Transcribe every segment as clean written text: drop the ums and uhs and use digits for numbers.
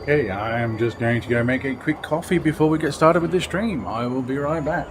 Okay, I'm just going to go make a quick coffee before we get started with the stream. I will be right back.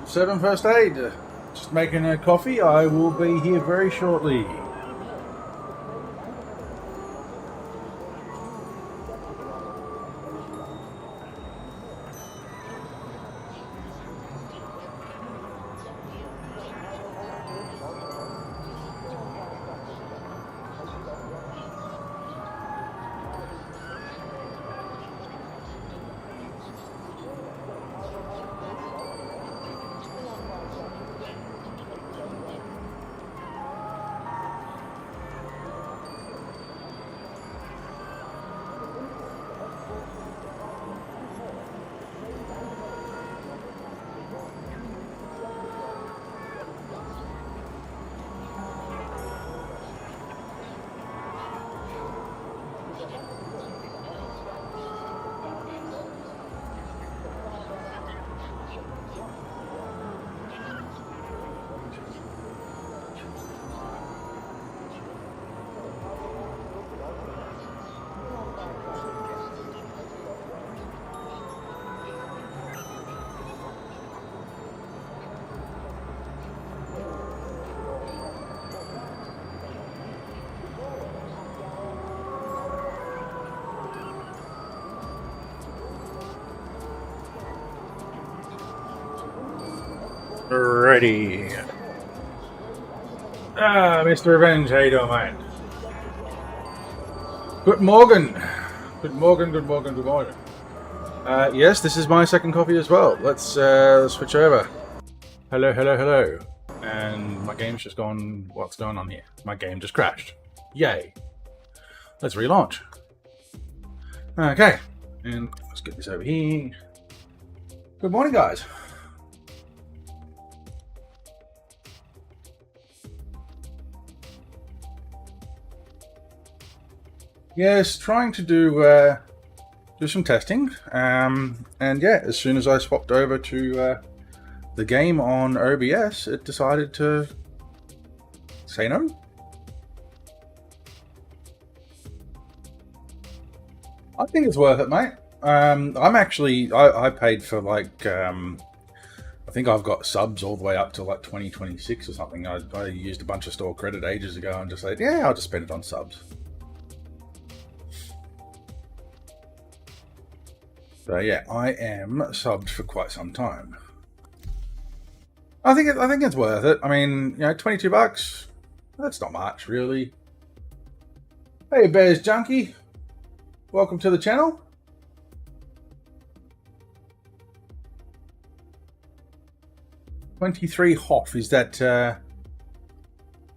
Seven first aid. Just making a coffee. I will be here very shortly. Ready. Mr. Revenge, how you doing, mate? Good morning. Good morning, good morning, good morning. Yes, this is my second coffee as well. Let's switch over. Hello, hello, hello. And my game's just gone... What's going on here? My game just crashed. Yay. Let's relaunch. Okay. And let's get this over here. Good morning, guys. Yes, trying to do some testing, and yeah, as soon as I swapped over to the game on OBS, it decided to say no. I think it's worth it, mate. I paid for like I think I've got subs all the way up to like 2026 or something. I used a bunch of store credit ages ago and just said, yeah, I'll just spend it on subs. So yeah, I am subbed for quite some time. I think it's worth it. I mean, you know, $22. That's not much, really. Hey, Bears Junkie, welcome to the channel. $23 Hoff, is that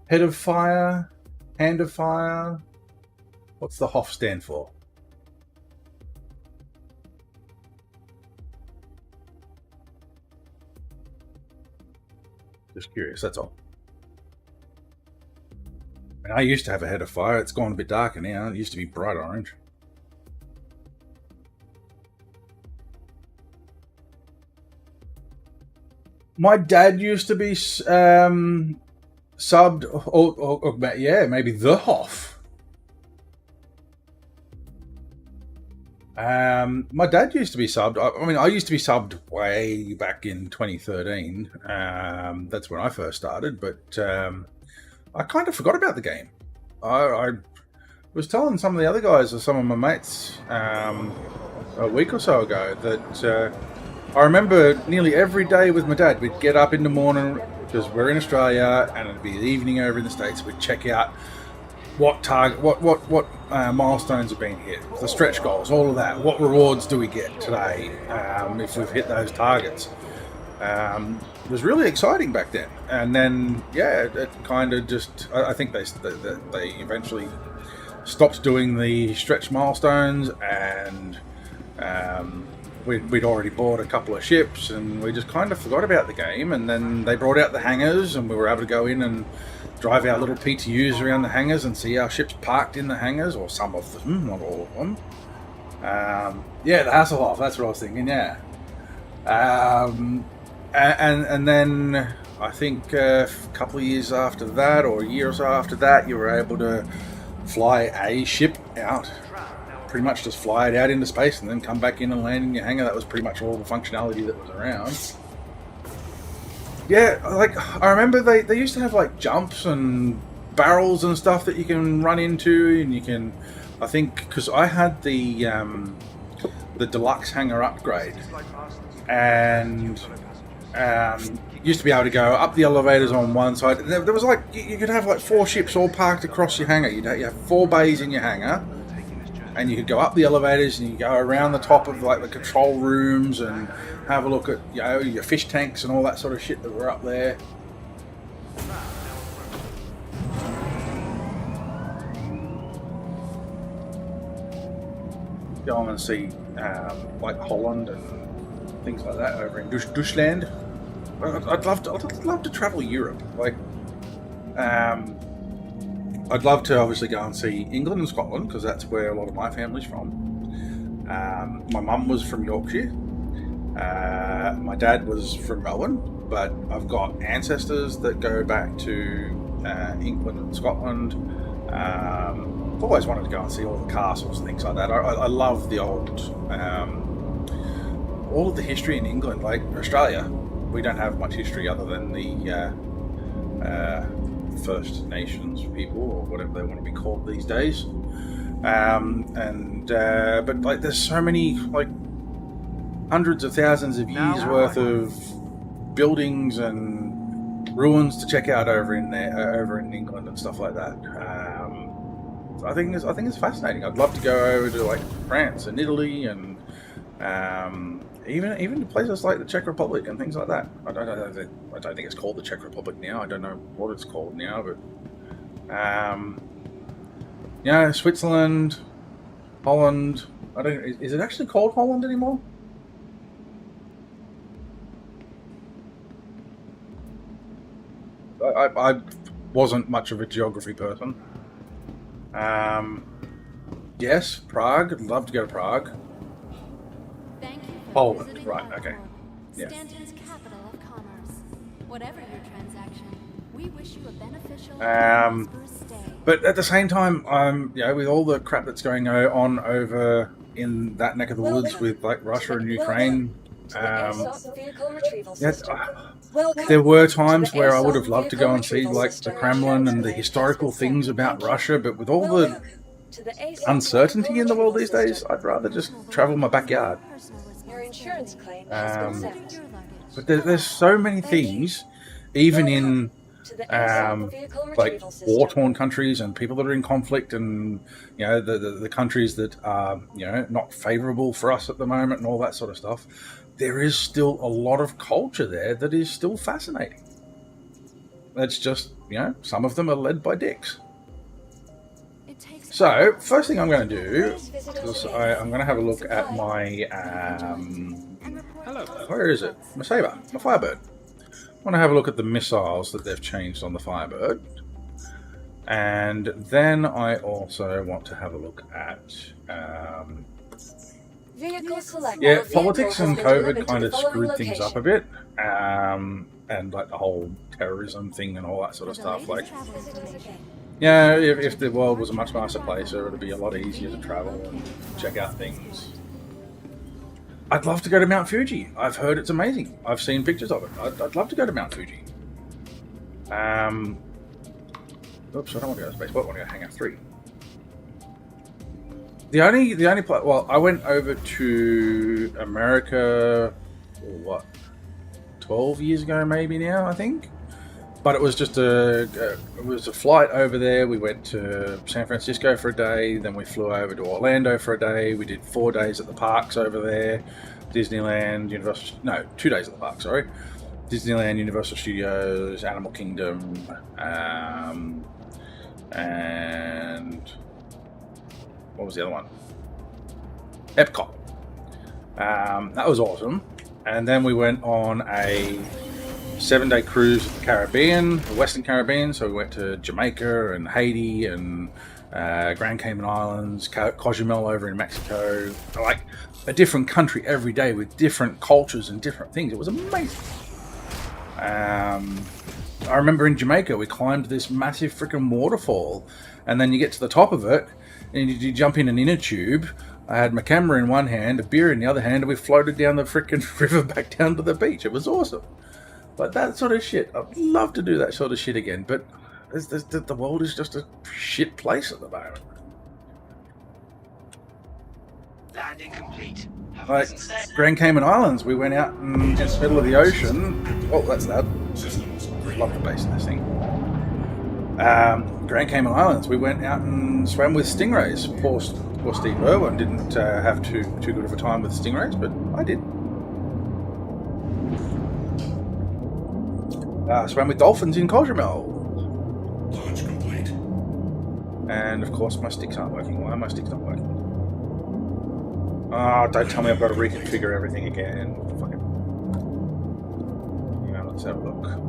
head of fire, hand of fire? What's the Hoff stand for? Just curious, that's all. I mean, I used to have a head of fire. It's gone a bit darker now. It used to be bright orange. My dad used to be subbed, or yeah, maybe the Hoff. My dad used to be subbed. I mean, I used to be subbed way back in 2013. That's when I first started, but I kind of forgot about the game. I was telling some of the other guys, or some of my mates, a week or so ago, that I remember nearly every day with my dad, we'd get up in the morning, because we're in Australia, and it'd be the evening over in the States, we'd check out what milestones have been hit, the stretch goals, all of that. What rewards do we get today if we've hit those targets? It was really exciting back then, and then it kind of just. I think they eventually stopped doing the stretch milestones, and we'd already bought a couple of ships, and we just kind of forgot about the game. And then they brought out the hangars, and we were able to go in and drive our little PTUs around the hangars and see our ships parked in the hangars, or some of them, not all of them. The Hasselhoff, that's what I was thinking. And then I think a couple of years after that, or a year or so after that, you were able to fly a ship out. Pretty much just fly it out into space and then come back in and land in your hangar. That was pretty much all the functionality that was around. Yeah, like, I remember they used to have like jumps and barrels and stuff that you can run into, and you can, I think, because I had the deluxe hangar upgrade, and used to be able to go up the elevators on one side. There was like, you could have like 4 ships all parked across your hangar. You have 4 bays in your hangar, and you could go up the elevators and you go around the top of like the control rooms and have a look at, you know, your fish tanks and all that sort of shit that were up there. Go on and see like Holland and things like that over in Deutschland. I'd love to travel Europe. Like, I'd love to obviously go and see England and Scotland, because that's where a lot of my family's from. My mum was from Yorkshire. My dad was from Melbourne, but I've got ancestors that go back to England and Scotland. I've always wanted to go and see all the castles and things like that. I love the old, all of the history in England. Like Australia, we don't have much history other than the First Nations people, or whatever they want to be called these days. But like, there's so many, like, hundreds of thousands of years worth of buildings and ruins to check out over in England and stuff like that. So I think it's fascinating. I'd love to go over to like France and Italy, and even to places like the Czech Republic and things like that. I don't think it's called the Czech Republic now. I don't know what it's called now, but Switzerland, Holland. Is it actually called Holland anymore? I wasn't much of a geography person. Yes, Prague. I'd love to go to Prague. Poland, right? Okay. Yeah. Stanton's capital of commerce. Whatever your transaction, we wish you a beneficial stay. But at the same time, with all the crap that's going on over in that neck of the woods with like Russia and Ukraine, there were times where I would have loved to go and see like the Kremlin and the historical things about Russia, but with all the uncertainty in the world these days, I'd rather just travel my backyard. But there's so many things, even in like war-torn countries and people that are in conflict, and the countries that are not favourable for us at the moment and all that sort of stuff. There is still a lot of culture there that is still fascinating. It's just, some of them are led by dicks. So, first thing I'm going to do is I'm going to have a look at my, where is it? My Sabre, my Firebird. I want to have a look at the missiles that they've changed on the Firebird. And then I also want to have a look at, politics and COVID kind of screwed things up a bit. And like the whole terrorism thing and all that sort of stuff. Like, if the world was a much nicer place, it would be a lot easier to travel and check out things. I'd love to go to Mount Fuji. I've heard it's amazing. I've seen pictures of it. I'd love to go to Mount Fuji. Oops, I don't want to go to space. I want to go Hangar 3. The only well, I went over to America, what, 12 years ago maybe now, I think. But it was just it was a flight over there. We went to San Francisco for a day, then we flew over to Orlando for a day. We did 4 days at the parks over there, Disneyland, Universal. No, 2 days at the park. Sorry, Disneyland, Universal Studios, Animal Kingdom, and what was the other one? Epcot. That was awesome. And then we went on a 7-day cruise to the Caribbean, the Western Caribbean. So we went to Jamaica and Haiti and Grand Cayman Islands, Cozumel over in Mexico. Like a different country every day with different cultures and different things. It was amazing. I remember in Jamaica we climbed this massive freaking waterfall, and then you get to the top of it and you jump in an inner tube. I had my camera in one hand, a beer in the other hand, and we floated down the freaking river back down to the beach. It was awesome. But that sort of shit, I'd love to do that sort of shit again, but the world is just a shit place at the moment. Landing complete. Like Grand Cayman Islands, we went out in the middle of the ocean. Oh, that's loud. Love the bass in this thing. Grand Cayman Islands, we went out and swam with stingrays. Poor Steve Irwin didn't have too good of a time with stingrays, but I did. Swam with dolphins in Cozumel. Launch complete. And of course my sticks aren't working. Why are my sticks not working? Oh, don't tell me I've got to reconfigure everything again. Fucking. Yeah, let's have a look.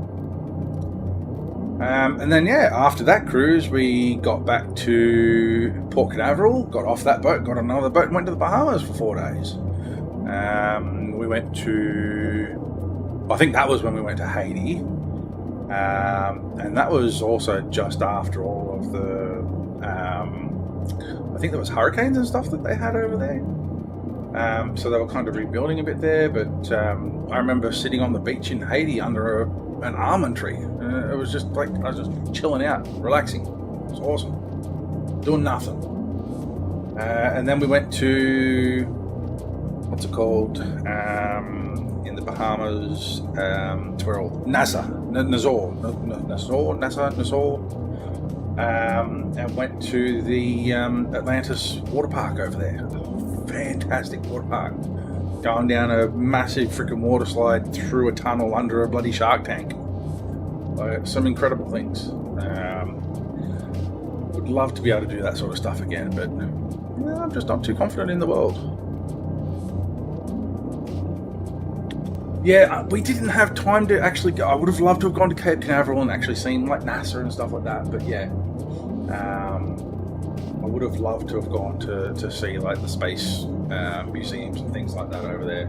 And then yeah, after that cruise we got back to Port Canaveral, got off that boat, got another boat and went to the Bahamas for 4 days. We went to, I think that was when we went to Haiti. And that was also just after all of the, I think there was hurricanes and stuff that they had over there. So they were kind of rebuilding a bit there, but I remember sitting on the beach in Haiti under an almond tree. It was just like, I was just chilling out, relaxing. It was awesome. Doing nothing. And then we went to, what's it called? In the Bahamas, to where all Nassau, and went to the Atlantis water park over there. Fantastic water park. Going down a massive freaking water slide through a tunnel under a bloody shark tank. Some incredible things. Would love to be able to do that sort of stuff again, but I'm just not too confident in the world. Yeah, we didn't have time to actually go. I would have loved to have gone to Cape Canaveral and actually seen like NASA and stuff like that, but yeah. I would have loved to have gone to see like the space museums and things like that over there.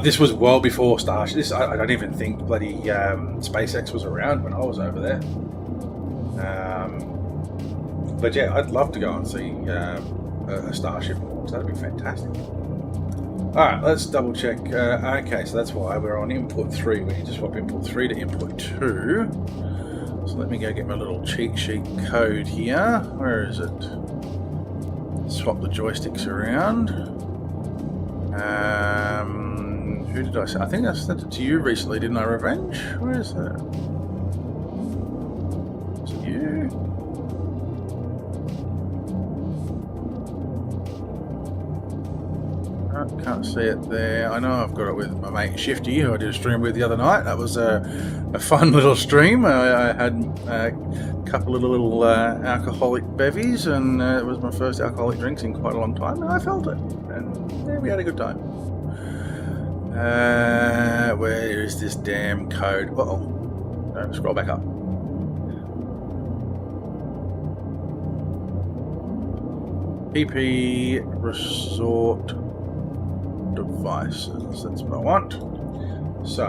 This was well before Starship. I don't even think bloody SpaceX was around when I was over there. But yeah, I'd love to go and see a Starship launch. That'd be fantastic. Alright, let's double check. Okay, so that's why we're on input 3. We need to swap input 3 to input 2. So let me go get my little cheat sheet code here. Where is it? Swap the joysticks around. Who did I say? I think I sent it to you recently, didn't I, Revenge? Where is that? Is it you? Can't see it there. I know I've got it with my mate Shifty, who I did a stream with the other night. That was a fun little stream. I had a couple of little alcoholic bevies, and it was my first alcoholic drinks in quite a long time, and I felt it. And yeah, we had a good time. Where is this damn code? Uh-oh. No, scroll back up. PP Resort Devices, that's what I want. So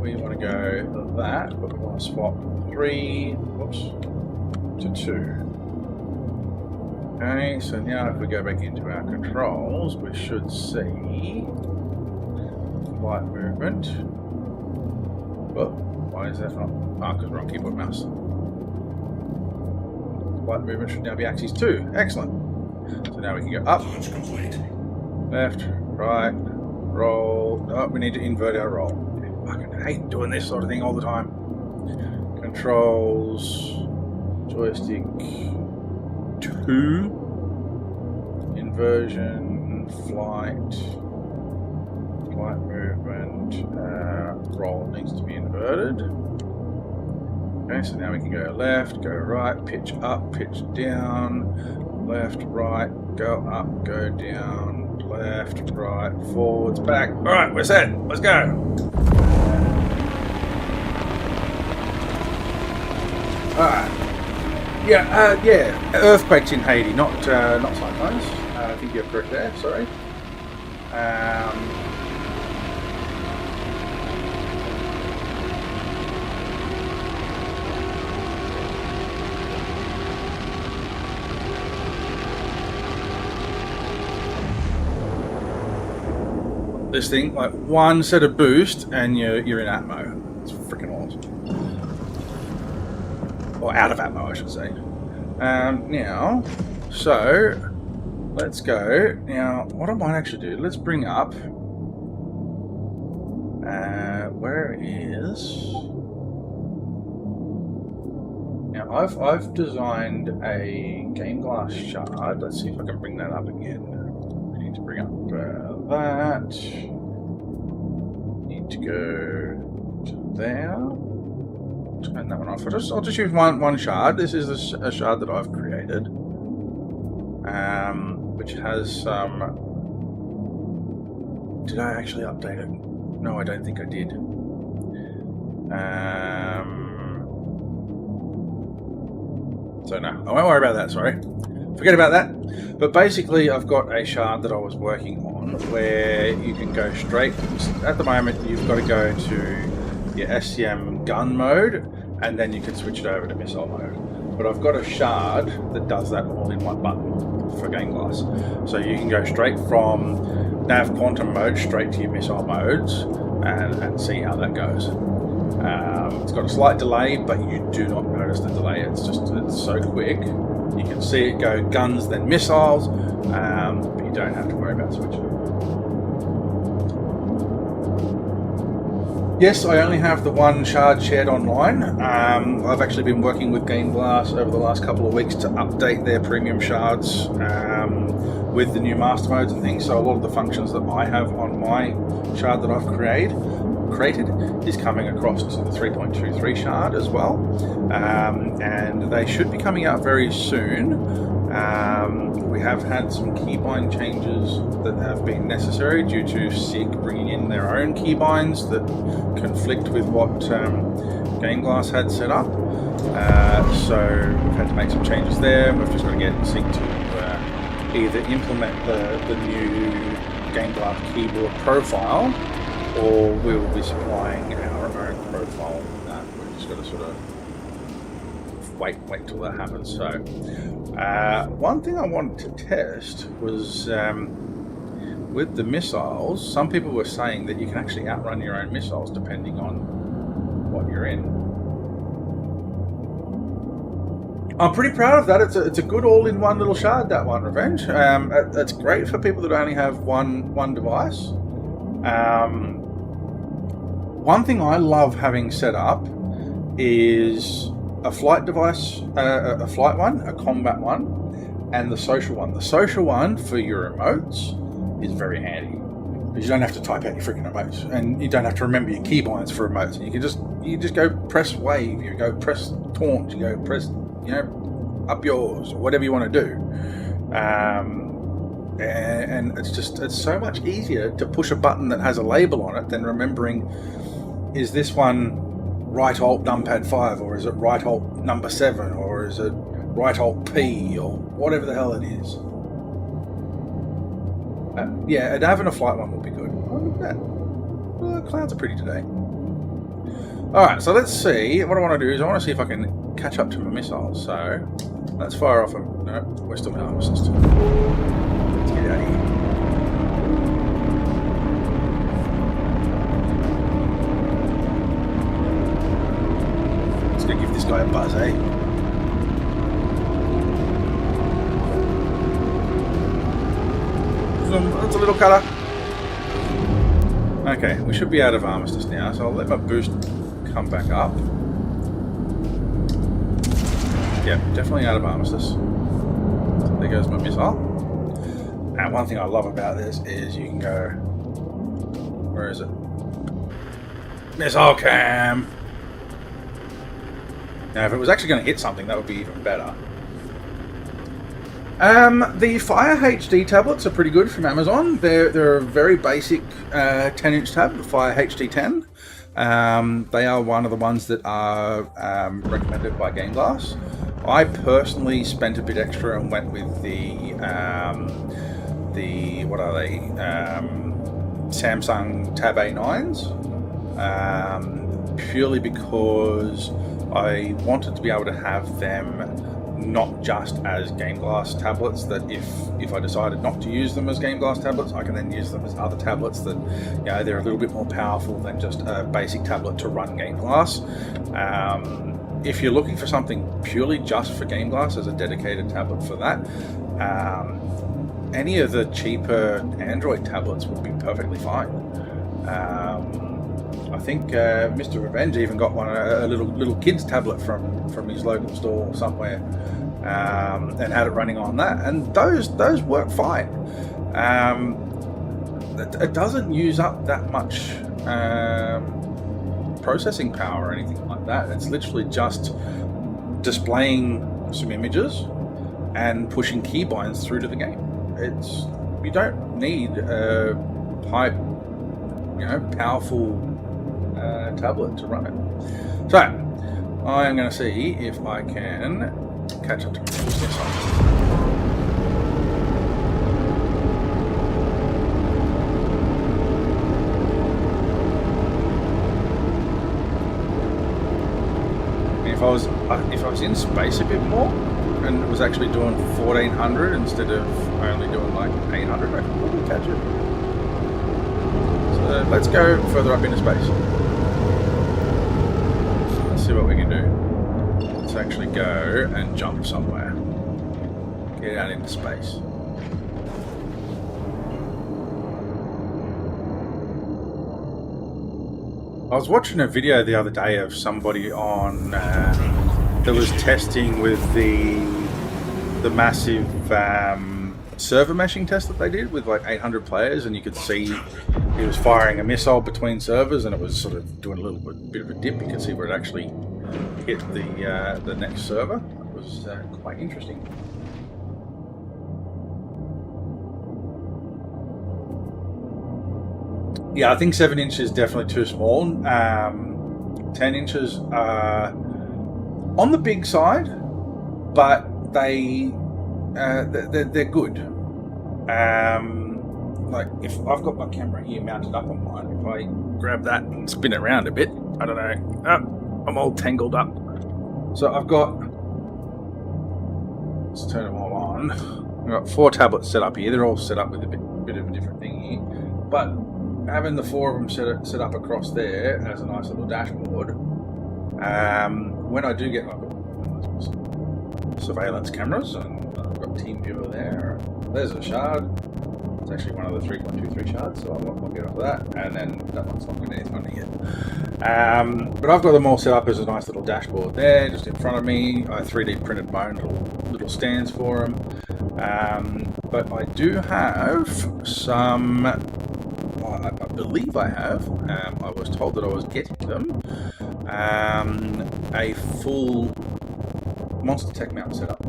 we want to go that, but we want to swap 3 to 2. Okay, so now if we go back into our controls, we should see flight movement. Oh, why is that not? Because we're on keyboard mouse. Flight movement should now be axis 2. Excellent. So now we can go up, Launch complete. left, right, roll. Oh, we need to invert our roll. I fucking hate doing this sort of thing all the time. Controls, joystick 2, inversion, flight movement, roll needs to be inverted. Okay, so now we can go left, go right, pitch up, pitch down, left, right, go up, go down, left, right, forwards, back. Alright, we're set. Let's go. Alright. Yeah, earthquakes in Haiti, not cyclones. I think you're correct there, sorry. This thing, like one set of boost and you're in Atmo. It's freaking awesome. Or out of Atmo, I should say. Now, so let's go. Now, what I might actually do, let's bring up where is. Now, I've designed a game glass shard. Let's see if I can bring that up again. I need to bring up that. Need to go to there. Turn that one off. I'll just use one shard. This is a shard that I've created, which has some. Did I actually update it? No, I don't think I did. So no, I won't worry about that. Sorry, forget about that. But basically, I've got a shard that I was working on where you can go straight. At the moment, you've got to go to your SCM gun mode, and then you can switch it over to missile mode. But I've got a shard that does that all in one button for Game Glass. So you can go straight from nav quantum mode straight to your missile modes and see how that goes. It's got a slight delay, but you do not notice the delay. It's so quick. You can see it go guns, then missiles, but you don't have to worry about switching. Yes, I only have the one shard shared online. I've actually been working with Game Glass over the last couple of weeks to update their premium shards with the new master modes and things. So a lot of the functions that I have on my shard that I've created is coming across to the 3.23 shard as well. And they should be coming out very soon. We have had some keybind changes that have been necessary due to SIG bringing in their own keybinds that conflict with what Game Glass had set up. So we've had to make some changes there. We've just got to get SIG to either implement the new Game Glass keyboard profile, or we will be supplying our own profile. We've just got to sort of wait till that happens. So one thing I wanted to test was with the missiles. Some people were saying that you can actually outrun your own missiles depending on what you're in. I'm pretty proud of that. It's a good all-in-one little shard, that one, Revenge. That's great for people that only have one device. One thing I love having set up is a flight device, a flight one, a combat one, and the social one. The social one for your remotes is very handy because you don't have to type out your freaking remotes, and you don't have to remember your keybinds for remotes. And you just go press wave, you go press taunt, you go press up yours or whatever you want to do. And it's so much easier to push a button that has a label on it than remembering, is this one right alt numpad 5, or is it right alt number 7, or is it right alt P, or whatever the hell it is. Yeah, and having a flight one would be good. Oh, look at that. Well, the clouds are pretty today. Alright, so let's see. What I want to do is I want to see if I can catch up to my missiles. So let's fire off them. No, we're still in armor system. Let's get out of here. Let's go give this guy a buzz, eh? It's a little cutter. Okay, we should be out of armistice now, so I'll let my boost come back up. Yeah, definitely out of armistice. There goes my missile. And one thing I love about this is you can go... Where is it? Missile cam! Now, if it was actually going to hit something, that would be even better. The Fire HD tablets are pretty good from Amazon. They're a very basic 10-inch tab, the Fire HD10. They are one of the ones that are recommended by Game Glass. I personally spent a bit extra and went with the what are they? Samsung Tab A9s. Purely because I wanted to be able to have them not just as Game Glass tablets, that if I decided not to use them as Game Glass tablets, I can then use them as other tablets that, you know, they're a little bit more powerful than just a basic tablet to run Game Glass. If you're looking for something purely just for Game Glass as a dedicated tablet for that, any of the cheaper Android tablets would be perfectly fine. I think Mr. Revenge even got one, a little kid's tablet from his local store somewhere, and had it running on that, and those work fine. It doesn't use up that much processing power or anything like that. It's literally just displaying some images and pushing keybinds through to the game. You don't need a high, powerful tablet to run it. So I am going to see if I can catch up to my boost this time. If I was in space a bit more and was actually doing 1400 instead of only doing like 800, I could probably catch it. So let's go further up into space. Let's see what we can do. Let's actually go and jump somewhere. Get out into space. I was watching a video the other day of somebody on that was testing with the massive server meshing test that they did with like 800 players, and you could see he was firing a missile between servers, and it was sort of doing a little bit of a dip. You could see where it actually hit the next server. It was quite interesting. Yeah, I think 7 inches is definitely too small. 10 inches are on the big side, but they're good. Like if I've got my camera here mounted up on mine, if I grab that and spin it around a bit, I don't know. Oh, I'm all tangled up. So I've got. Let's turn them all on. I've got 4 tablets set up here. They're all set up with a bit of a different thing here, but having the 4 of them set up across there as a nice little dashboard, when I do get my surveillance cameras, and I've got Team Viewer there, there's a shard. It's actually one of the 3.23 shards, so I'll get off of that, and then that one's not going anything on yet. But I've got them all set up as a nice little dashboard there, just in front of me. I 3D printed my own little stands for them. But I do have some... I believe I have. I was told that I was getting them. A full Monster Tech mount setup.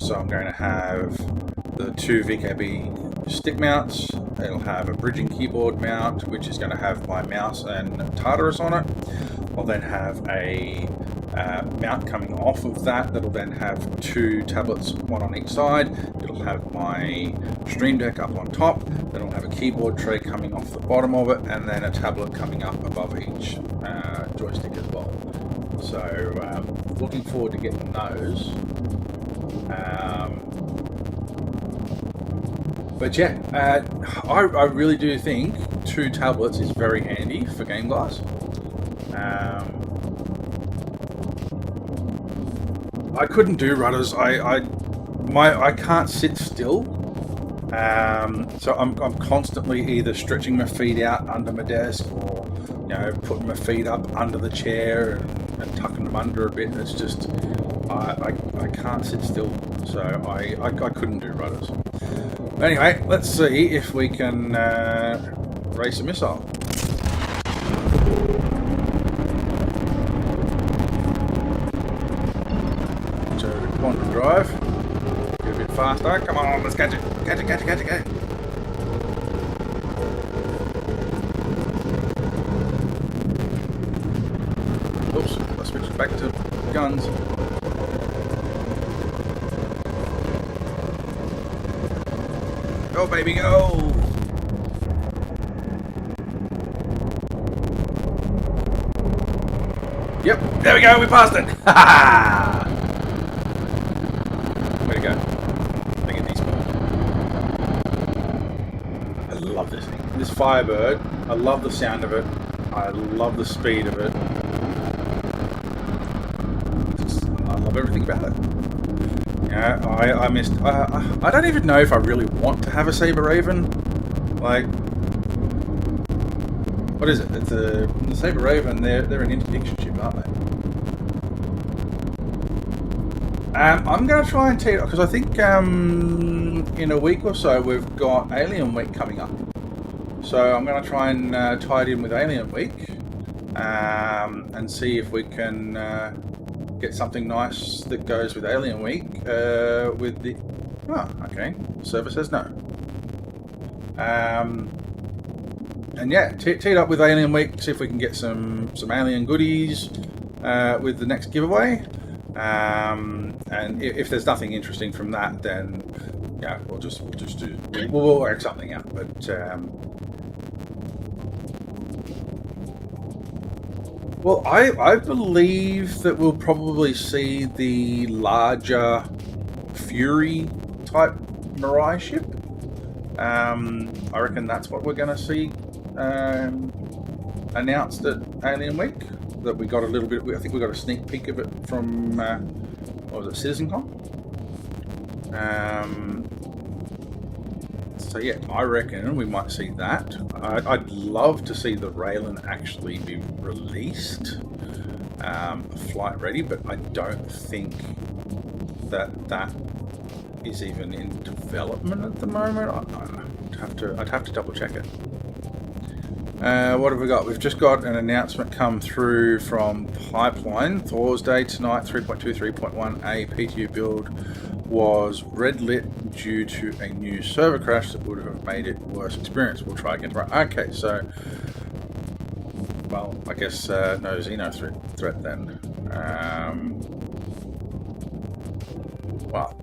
So I'm going to have the 2 VKB stick mounts. It'll have a bridging keyboard mount, which is going to have my mouse and Tartarus on it. I'll then have a mount coming off of that. That'll then have 2 tablets, one on each side. It'll have my Stream Deck up on top. Then it'll have a keyboard tray coming off the bottom of it, and then a tablet coming up above each joystick as well. So looking forward to getting those. But yeah, I really do think 2 tablets is very handy for Game Glass. I couldn't do rudders. I can't sit still So I'm constantly either stretching my feet out under my desk, or putting my feet up under the chair and tucking them under a bit. It's just I can't sit still, so I couldn't do rudders. Anyway, let's see if we can race a missile. So quantum drive, get a bit faster. Come on, let's catch it, catch it, catch it, catch it, catch it. Oops, let's switch back to guns. Go, baby, go! Yep, there we go, we passed it! Ha ha! Way to go. Make it decent. I love this thing. This Firebird, I love the sound of it. I love the speed of it. I love everything about it. Yeah, I missed. I don't even know if I really want to have a Saber Raven. Like, what is it? It's the Saber Raven. They're an interdiction ship, aren't they? I'm going to try and tee it up because I think in a week or so we've got Alien Week coming up. So I'm going to try and tie it in with Alien Week and see if we can get something nice that goes with Alien Week with the... Oh, okay. Server says no. And yeah, teed up with Alien Week, see if we can get some Alien goodies with the next giveaway. And if there's nothing interesting from that, then yeah, we'll work something out. But well, I believe that we'll probably see the larger Fury type Mirai ship. I reckon that's what we're going to see announced at Alien Week. That we got a little bit. I think we got a sneak peek of it from what was it, CitizenCon? So yeah, I reckon we might see that. I'd love to see the Raylan actually be released, flight ready, but I don't think that is even in development at the moment. I'd have to double check it. What have we got? We've just got an announcement come through from Pipeline. Thursday tonight, 3.23.1a PTU build was red lit due to a new server crash that would have made it worse experience. We'll try again tomorrow. Okay, so well, I guess no Xenothreat then. Well,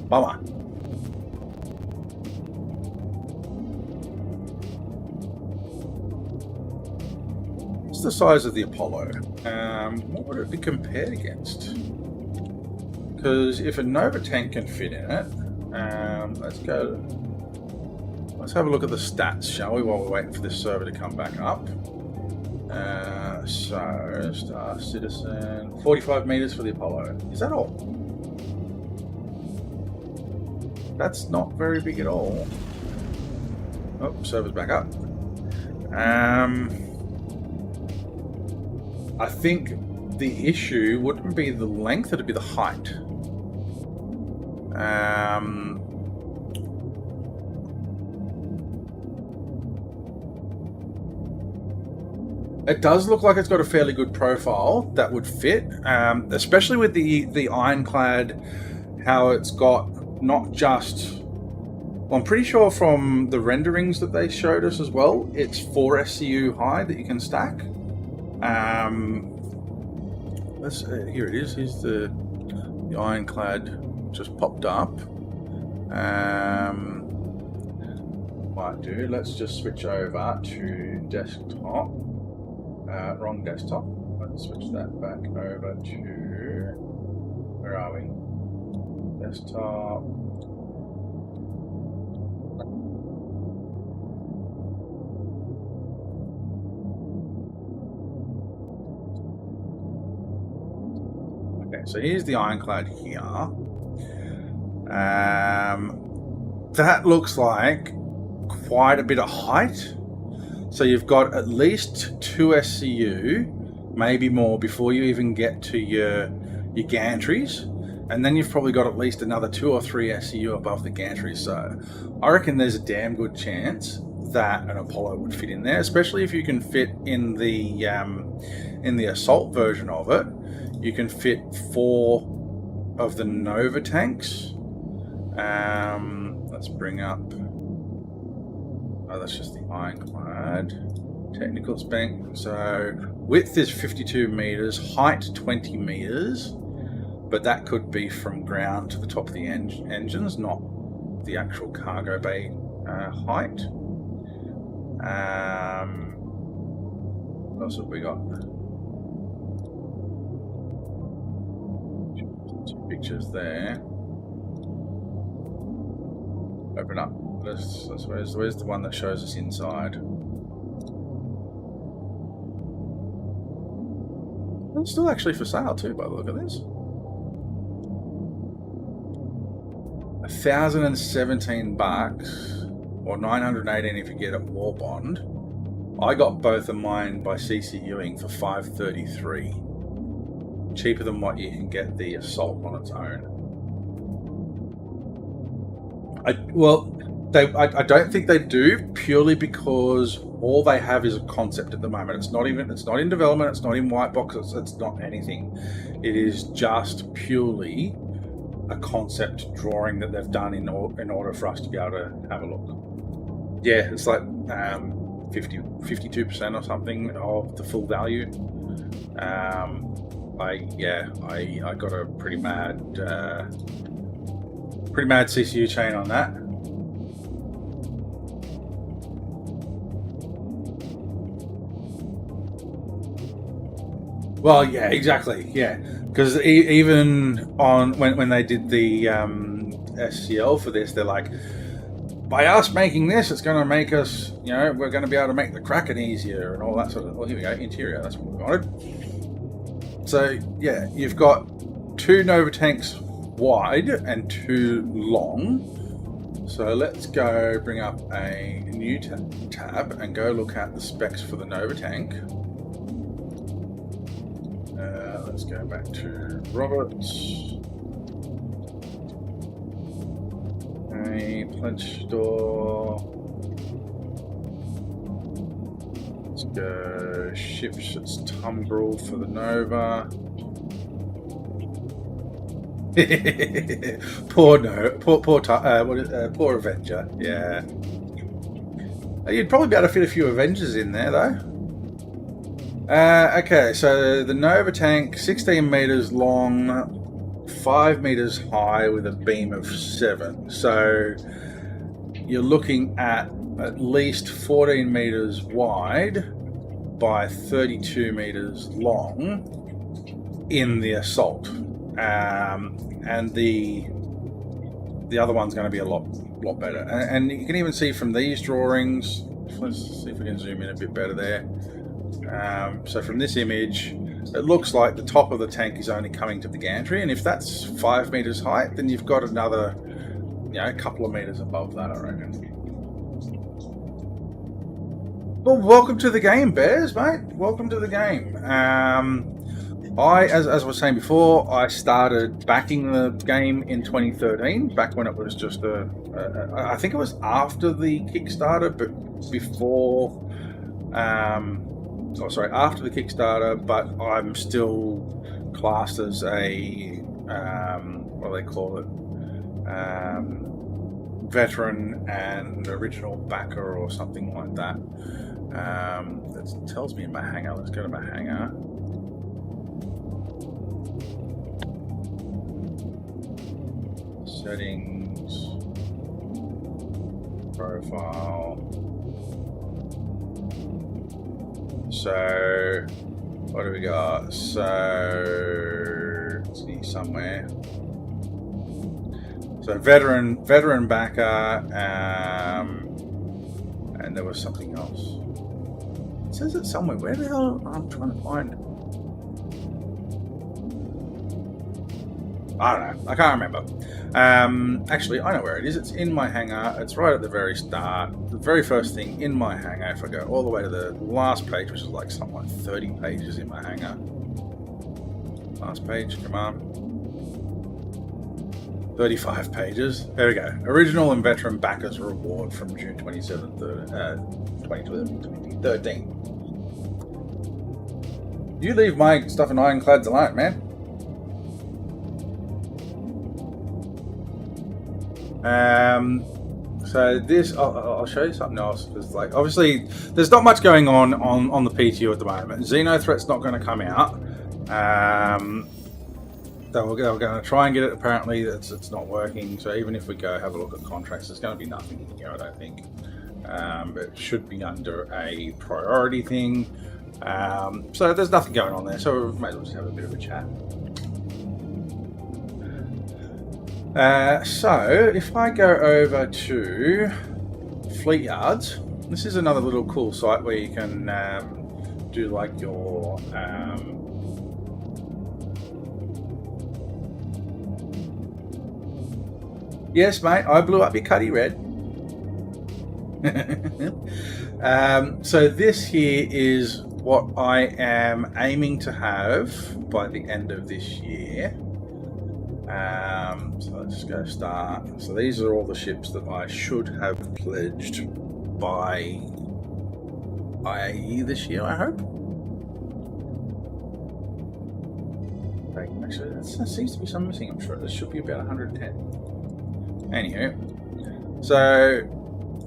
bummer. What's the size of the Apollo? What would it be compared against? Because if a Nova tank can fit in it, let's have a look at the stats, shall we, while we're waiting for this server to come back up. So, Star Citizen, 45 meters for the Apollo. Is that all? That's not very big at all. Oh, server's back up. I think the issue wouldn't be the length, it'd be the height. It does look like it's got a fairly good profile that would fit, especially with the ironclad, how it's got not just... Well, I'm pretty sure from the renderings that they showed us as well, it's 4 SCU high that you can stack. Here it is. Here's the ironclad just popped up. Might do. Let's just switch over to desktop. Wrong desktop. Let's switch that back over to... Where are we? Desktop. Okay, so here's the ironclad here. that looks like quite a bit of height. So you've got at least 2 SCU, maybe more, before you even get to your gantries. And then you've probably got at least another 2 or 3 SCU above the gantries. So I reckon there's a damn good chance that an Apollo would fit in there, especially if you can fit in the assault version of it. You can fit 4 of the Nova tanks. Let's bring up. Oh, that's just the ironclad. Technical spec. So width is 52 meters, height 20 meters, but that could be from ground to the top of the engines, not the actual cargo bay height. What else have we got? 2 pictures there. Open up. Where's the one that shows us inside? It's still actually for sale too, by the look of this. 1,017 bucks, or 918 if you get a war bond. I got both of mine by CCUing for 533, cheaper than what you can get the assault on its own. I don't think they do, purely because all they have is a concept at the moment. It's not in development, it's not in white boxes, it's not anything. It is just purely a concept drawing that they've done in order for us to be able to have a look. Yeah, it's like 52% or something of the full value. I got a pretty mad CCU chain on that. Well, yeah, exactly, yeah. Because even on when they did the SCL for this, they're like, by us making this, it's going to make us, we're going to be able to make the Kraken easier and all that sort of. Well, here we go, interior. That's what we wanted. So yeah, you've got 2 Nova tanks wide and 2 long. So let's go bring up a new tab and go look at the specs for the Nova tank. Let's go back to Roberts. Okay, pledge store. Let's go ships. It's Tumbril for the Nova. Poor Avenger. Yeah, you'd probably be able to fit a few Avengers in there though. Okay, so the Nova tank, 16 meters long, 5 meters high with a beam of 7. So you're looking at least 14 meters wide by 32 meters long in the assault. And the other one's going to be a lot better. And you can even see from these drawings, let's see if we can zoom in a bit better there. So from this image, it looks like the top of the tank is only coming to the gantry, and if that's 5 meters height, then you've got another, a couple of meters above that, I reckon. Well, welcome to the game, Bears, mate. Welcome to the game. As I was saying before, I started backing the game in 2013, back when it was just I think it was after the Kickstarter, but before. After the Kickstarter, but I'm still classed as a what do they call it? Veteran and original backer or something like that. That tells me in my hangar. Let's go to my hangar. Settings, profile. So, what do we got? So, let's see somewhere. So, veteran backer, and there was something else. It says it somewhere. Where the hell? I'm trying to find. I don't know. I can't remember. Actually, I know where it is. It's in my hangar. It's right at the very start. The very first thing in my hangar. If I go all the way to the last page, which is like something like 30 pages in my hangar. Last page, come on. 35 pages. There we go. Original and veteran backers reward from June 27th, 2013. You leave my stuff in ironclads alone, man. So this, I'll show you something else, because like obviously there's not much going on the PTU at the moment. Xenothreat's not going to come out. They're going to try and get it. Apparently, it's not working. So even if we go have a look at contracts, there's going to be nothing in here, I don't think. It should be under a priority thing. So there's nothing going on there. So we may as well just have a bit of a chat. So if I go over to Fleet Yards, this is another little cool site where you can do like your yes, mate, I blew up your cutty red. So this here is what I am aiming to have by the end of this year. So let's go start. So these are all the ships that I should have pledged by IAE this year, I hope. Actually, there seems to be some missing. I'm sure there should be about 110. Anywho, so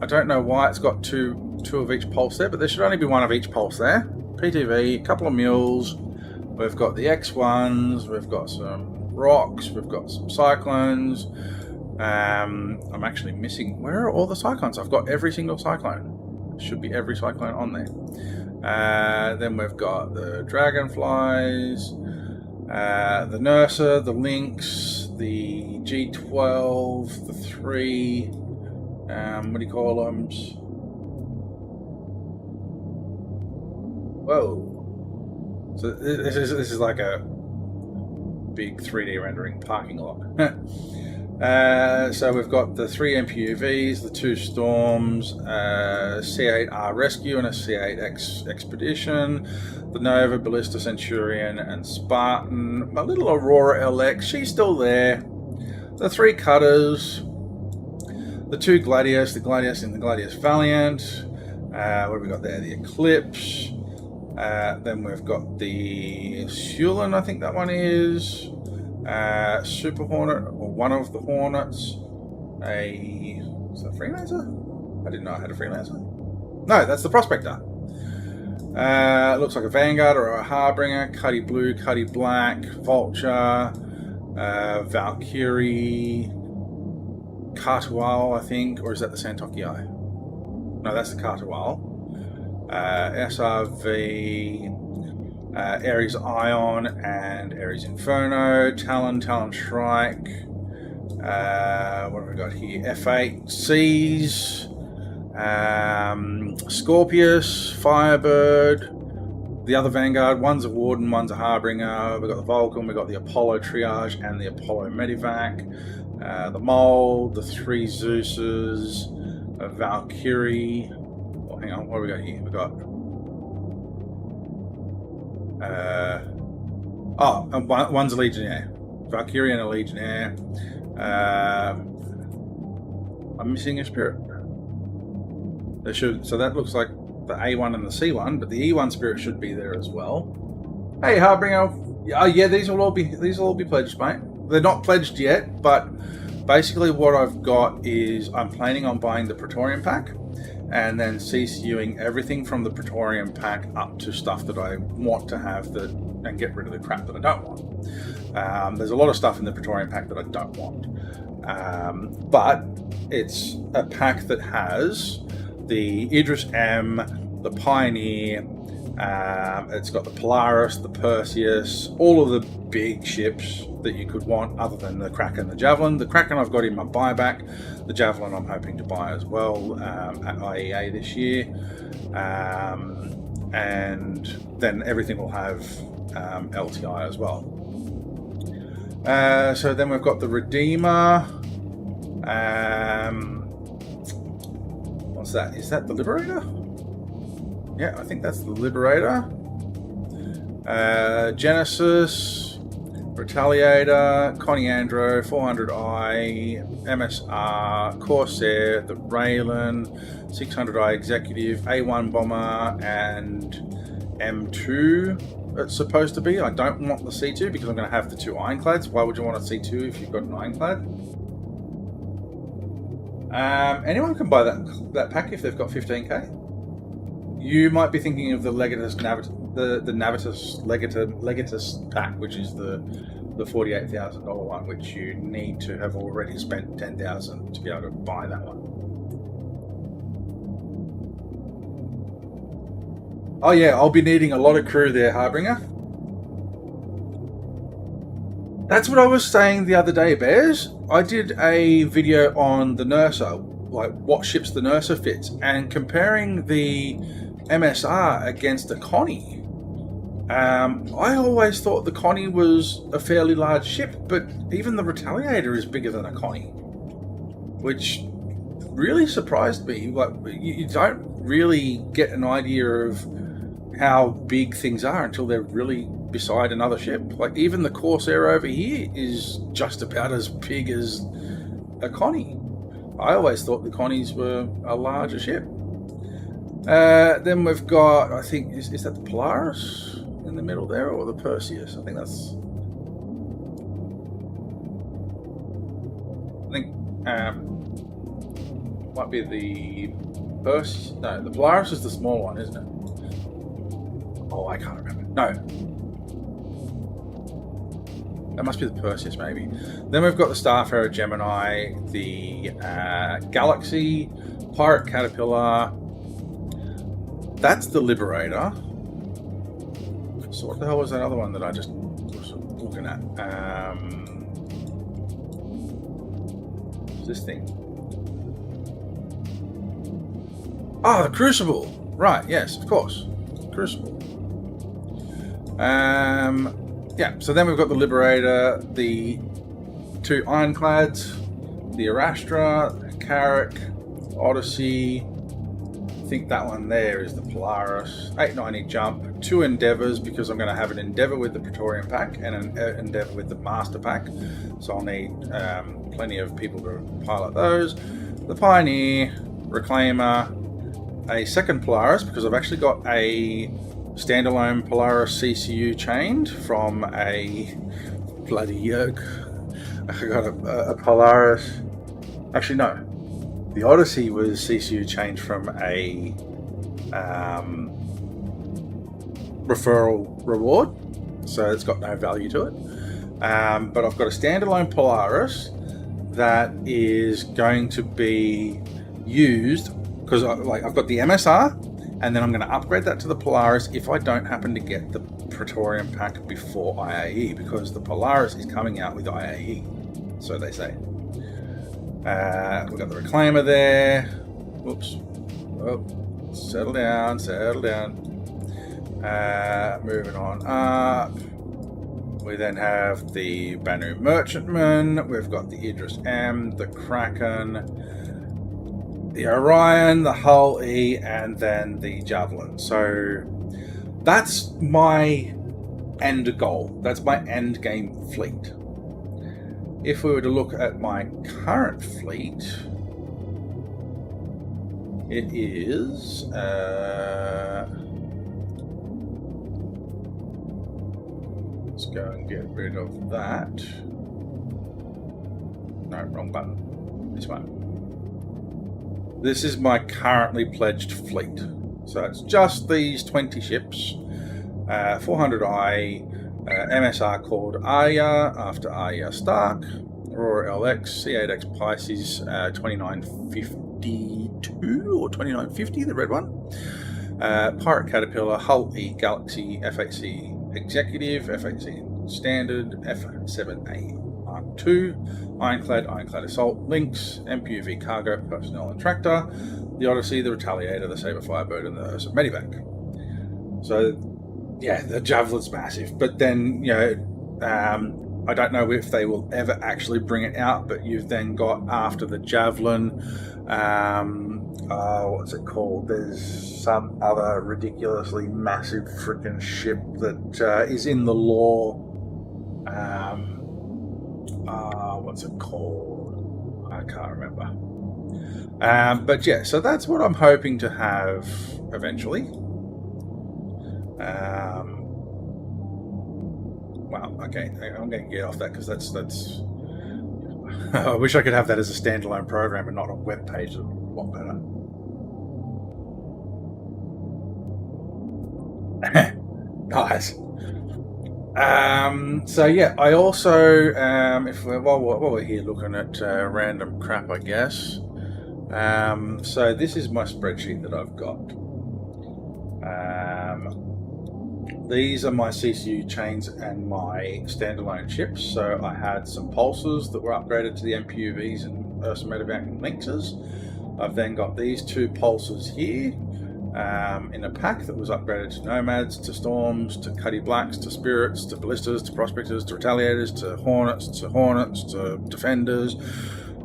I don't know why it's got two of each pulse there, but there should only be one of each pulse there. PTV, a couple of mules. We've got the X1s. We've got some rocks, we've got some cyclones. I'm actually missing, where are all the cyclones? I've got every single cyclone. Should be every cyclone on there. Then we've got the dragonflies, the Nurser, the Lynx, the G12, the 3, what do you call them? Whoa. So this is like a big 3D rendering parking lot. So we've got the 3 MPUVs, the 2 Storms, C8R Rescue and a C8X Expedition, the Nova, Ballista, Centurion and Spartan, my little Aurora LX, she's still there, the 3 Cutters, the 2 Gladius, the Gladius and the Gladius Valiant, what have we got there, the Eclipse. Then we've got the Sulin, I think that one is, Super Hornet, or one of the Hornets, is that a Freelancer? I didn't know I had a Freelancer. No, that's the Prospector. It looks like a Vanguard or a Harbinger, Cuddy Blue, Cuddy Black, Vulture, Valkyrie, Cartual, I think, or is that the Santoki? No, that's the Cartual. SRV, Ares Ion and Ares Inferno, Talon Strike, what have we got here? F8 Seas, Scorpius, Firebird, the other Vanguard, one's a Warden, one's a Harbinger, we've got the Vulcan, we've got the Apollo Triage and the Apollo Medivac, the Mold, the 3 Zeuses, a Valkyrie. Hang on, what have we got here? We've got and one's a Legionnaire, Valkyrie and a Legionnaire. I'm missing a Spirit. There should, so that looks like the A1 and the C1, but the E1 Spirit should be there as well. Hey Harbinger, yeah, these will all be pledged, mate. They're not pledged yet, but basically what I've got is I'm planning on buying the Praetorian pack, and then CCUing everything from the Praetorian pack up to stuff that I want to have and get rid of the crap that I don't want. There's a lot of stuff in the Praetorian pack that I don't want. But it's a pack that has the Idris M, the Pioneer, it's got the Polaris, the Perseus, all of the big ships that you could want other than the Kraken and the Javelin. The Kraken I've got in my buyback. The Javelin I'm hoping to buy as well at IEA this year. And then everything will have LTI as well. So then we've got the Redeemer. What's that? Is that the Liberator? Yeah, I think that's the Liberator. Genesis, Retaliator, Coniandro, 400i, MSR, Corsair, the Raylan, 600i Executive, A1 Bomber, and M2 it's supposed to be. I don't want the C2 because I'm going to have the 2 Ironclads. Why would you want a C2 if you've got an Ironclad? Anyone can buy that pack if they've got 15k. You might be thinking of the Legatus the Navitus Legatus pack, which is the $48,000 one, which you need to have already spent 10,000 to be able to buy that one. Oh yeah, I'll be needing a lot of crew there, Harbinger. That's what I was saying the other day, Bears. I did a video on the Nurser, like what ships the Nurser fits, and comparing the MSR against the Connie. I always thought the Connie was a fairly large ship, but even the Retaliator is bigger than a Connie, which really surprised me. Like, you don't really get an idea of how big things are until they're really beside another ship. Like, even the Corsair over here is just about as big as a Connie. I always thought the Connies were a larger ship. Then we've got, I think, is that the Polaris in the middle there, or the Perseus? I think might be the Perseus. No, the Polaris is the small one, isn't it? Oh, I can't remember. No. That must be the Perseus, maybe. Then we've got the Starfarer Gemini, the Galaxy, Pirate Caterpillar. That's the Liberator. So what the hell was that other one that I just was looking at? What's this thing? Oh, the Crucible. Right, yes, of course. Crucible. Yeah, so then we've got the Liberator, the 2 Ironclads, the Arastra, Carrack, Odyssey. I think that one there is the Polaris. 890 jump, 2 Endeavours, because I'm going to have an Endeavour with the Praetorian pack and an Endeavour with the Master pack. So I'll need plenty of people to pilot those. The Pioneer, Reclaimer, a second Polaris, because I've actually got a standalone Polaris CCU chained from a bloody yoke. I got a Polaris. Actually, no. The Odyssey was CCU chained from a referral reward, so it's got no value to it. But I've got a standalone Polaris that is going to be used because I've got the MSR, and then I'm going to upgrade that to the Polaris if I don't happen to get the Praetorian pack before IAE, because the Polaris is coming out with IAE, so they say. We've got the Reclaimer there. Oops. Oh, settle down, settle down. Moving on up. We then have the Banu Merchantman. We've got the Idris M, the Kraken, the Orion, the Hull E, and then the Javelin. So that's my end goal. That's my end game fleet. If we were to look at my current fleet, it is let's go and get rid of that. No, wrong button. This one. This is my currently pledged fleet. So it's just these 20 ships, 400i, MSR called Arya after Arya Stark, Aurora LX, C8X Pisces 2952 or 2950, the red one, Pirate Caterpillar, Hull E Galaxy, F8C Executive, F8C Standard, F7A Mark II, Ironclad, Ironclad Assault, Lynx, MPUV Cargo, Personnel and Tractor, the Odyssey, the Retaliator, the Saber Firebird, and the Ursa Medivac. So, yeah, the Javelin's massive. But then, I don't know if they will ever actually bring it out, but you've then got, after the Javelin, what's it called? There's some other ridiculously massive freaking ship that is in the lore. What's it called? I can't remember. But yeah, so that's what I'm hoping to have eventually. Well, okay, I'm going to get off that because that's. I wish I could have that as a standalone program and not a web page. A lot better. Nice. So yeah, I also, if while we're here looking at random crap, I guess. So this is my spreadsheet that I've got. These are my CCU chains and my standalone chips. So I had some pulses that were upgraded to the MPUVs and Ursa Medevac and Lynxes. I've then got these two pulses here in a pack that was upgraded to Nomads, to Storms, to Cuddy Blacks, to Spirits, to Ballistas, to Prospectors, to Retaliators, to Hornets, to Defenders,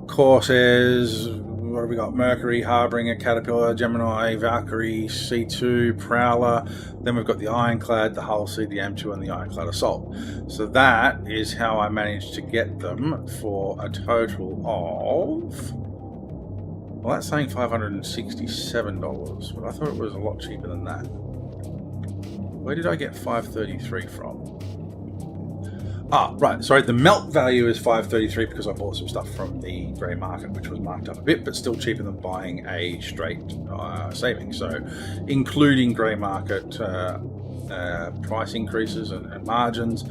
Corsairs. What have we got? Mercury, Harbinger, Caterpillar, Gemini, Valkyrie, C2, Prowler. Then we've got the Ironclad, the Hull C, the M2, and the Ironclad Assault. So that is how I managed to get them for a total of... Well, that's saying $567, but I thought it was a lot cheaper than that. Where did I get $533 from? Ah, right, sorry, the melt value is $533 because I bought some stuff from the grey market, which was marked up a bit, but still cheaper than buying a straight savings. So, including grey market price increases and margins,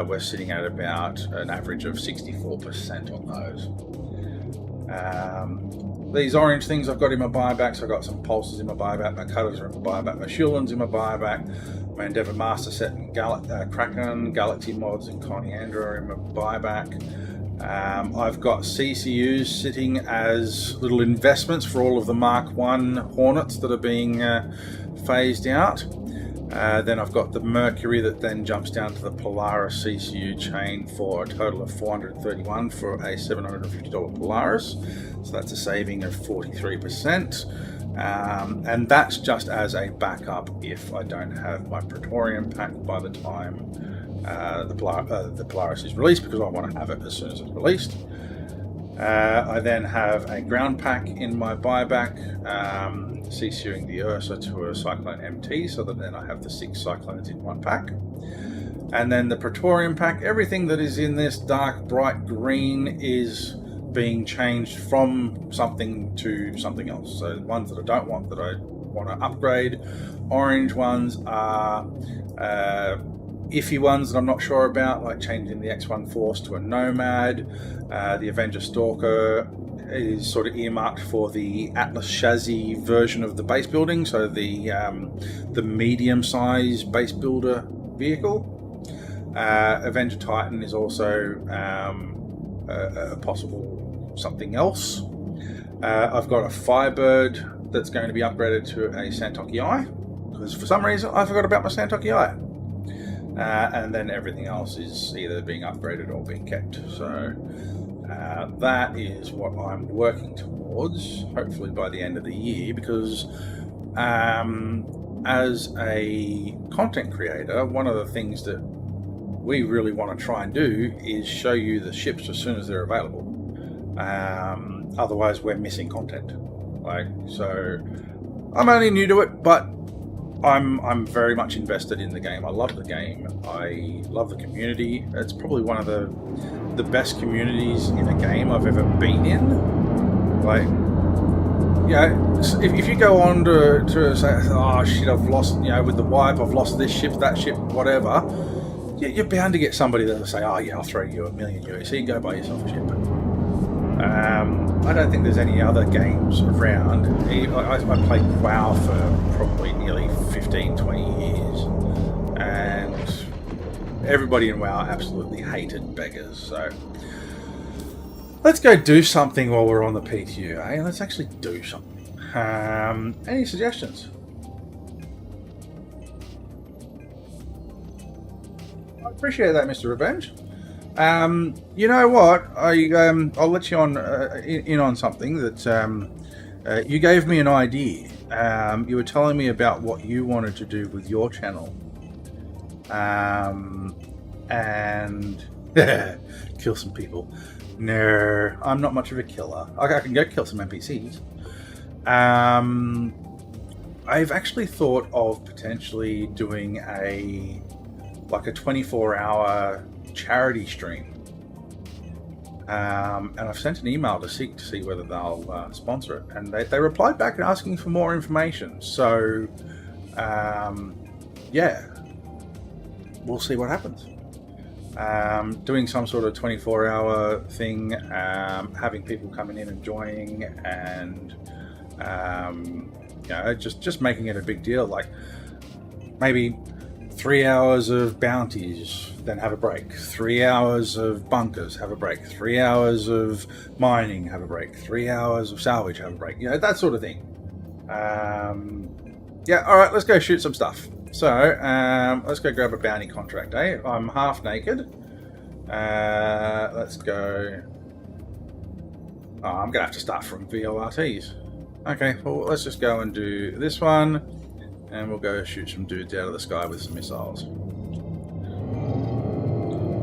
we're sitting at about an average of 64% on those. These orange things I've got in my buybacks. I've got some pulses in my buyback, my cutters are in my buyback, my Shulans in my buyback, my Endeavour Master Set and Kraken, Galaxy Mods and Coriander are in my buyback. I've got CCUs sitting as little investments for all of the Mark 1 Hornets that are being phased out. Then I've got the Mercury that then jumps down to the Polaris CCU chain for a total of $431 for a $750 Polaris. So that's a saving of 43%. And that's just as a backup if I don't have my Praetorian pack by the time the Polaris is released, because I want to have it as soon as it's released. I then have a ground pack in my buyback, CCUing the Ursa to a Cyclone MT, so that then I have the 6 Cyclones in one pack. And then the Praetorian pack, everything that is in this dark bright green is being changed from something to something else. So the ones that I don't want, that I want to upgrade. Orange ones are iffy ones that I'm not sure about, like changing the X1 Force to a Nomad. The Avenger Stalker is sort of earmarked for the Atlas chassis version of the base building, so the medium-sized base builder vehicle. Avenger Titan is also a possible something else. I've got a Firebird that's going to be upgraded to a Santoki Eye, because for some reason I forgot about my Santoki Eye. And then everything else is either being upgraded or being kept. So that is what I'm working towards, hopefully by the end of the year, because as a content creator, one of the things that we really want to try and do is show you the ships as soon as they're available. Otherwise we're missing content. So I'm only new to it, but I'm very much invested in the game. I love the game. I love the community. It's probably one of the best communities in a game I've ever been in. If you go on to say, oh shit, I've lost, with the wipe, I've lost this ship, that ship, whatever, you're bound to get somebody that'll say, oh yeah, I'll throw you $1 million USD and go buy yourself a ship. I don't think there's any other games around. I played WoW for probably nearly 15, 20 years, and everybody in WoW absolutely hated beggars. So let's go do something while we're on the PTU, eh? Let's actually do something. Any suggestions? I appreciate that, Mr. Revenge. You know what? I'll let you on in on something that you gave me an idea. You were telling me about what you wanted to do with your channel, and kill some people. No, I'm not much of a killer. I can go kill some NPCs. I've actually thought of potentially doing a 24-hour charity stream, and I've sent an email to Seek to see whether they'll sponsor it, and they replied back asking for more information. So yeah, we'll see what happens. Doing some sort of 24-hour thing, having people coming in and joining, and you know, just making it a big deal, like maybe 3 hours of bounties, then have a break. 3 hours of bunkers, have a break. 3 hours of mining, have a break. 3 hours of salvage, have a break. You know, that sort of thing. Yeah, all right, let's go shoot some stuff. So, let's go grab a bounty contract, eh? I'm half naked. Let's go. Oh, I'm gonna have to start from VLRTs. Okay, well, let's just go and do this one, and we'll go shoot some dudes out of the sky with some missiles.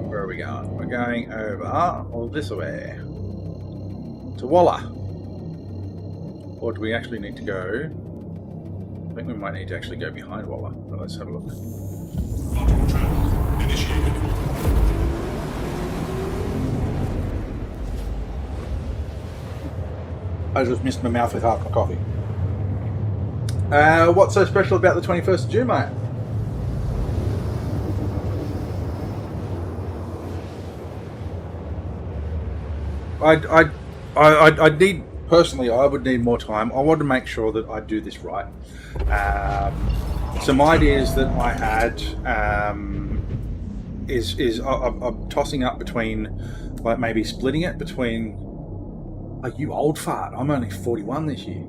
Where are we going? We're going over, all this way, to Walla. Or do we actually need to go? I think we might need to actually go behind Walla. Well, let's have a look. Logical travel initiated. I just missed my mouth with half my coffee. What's so special about the 21st of June, mate? I'd need, personally, I would need more time. I want to make sure that I do this right. Some ideas that I had is I'm tossing up between, like, maybe splitting it between, like, you old fart, I'm only 41 this year.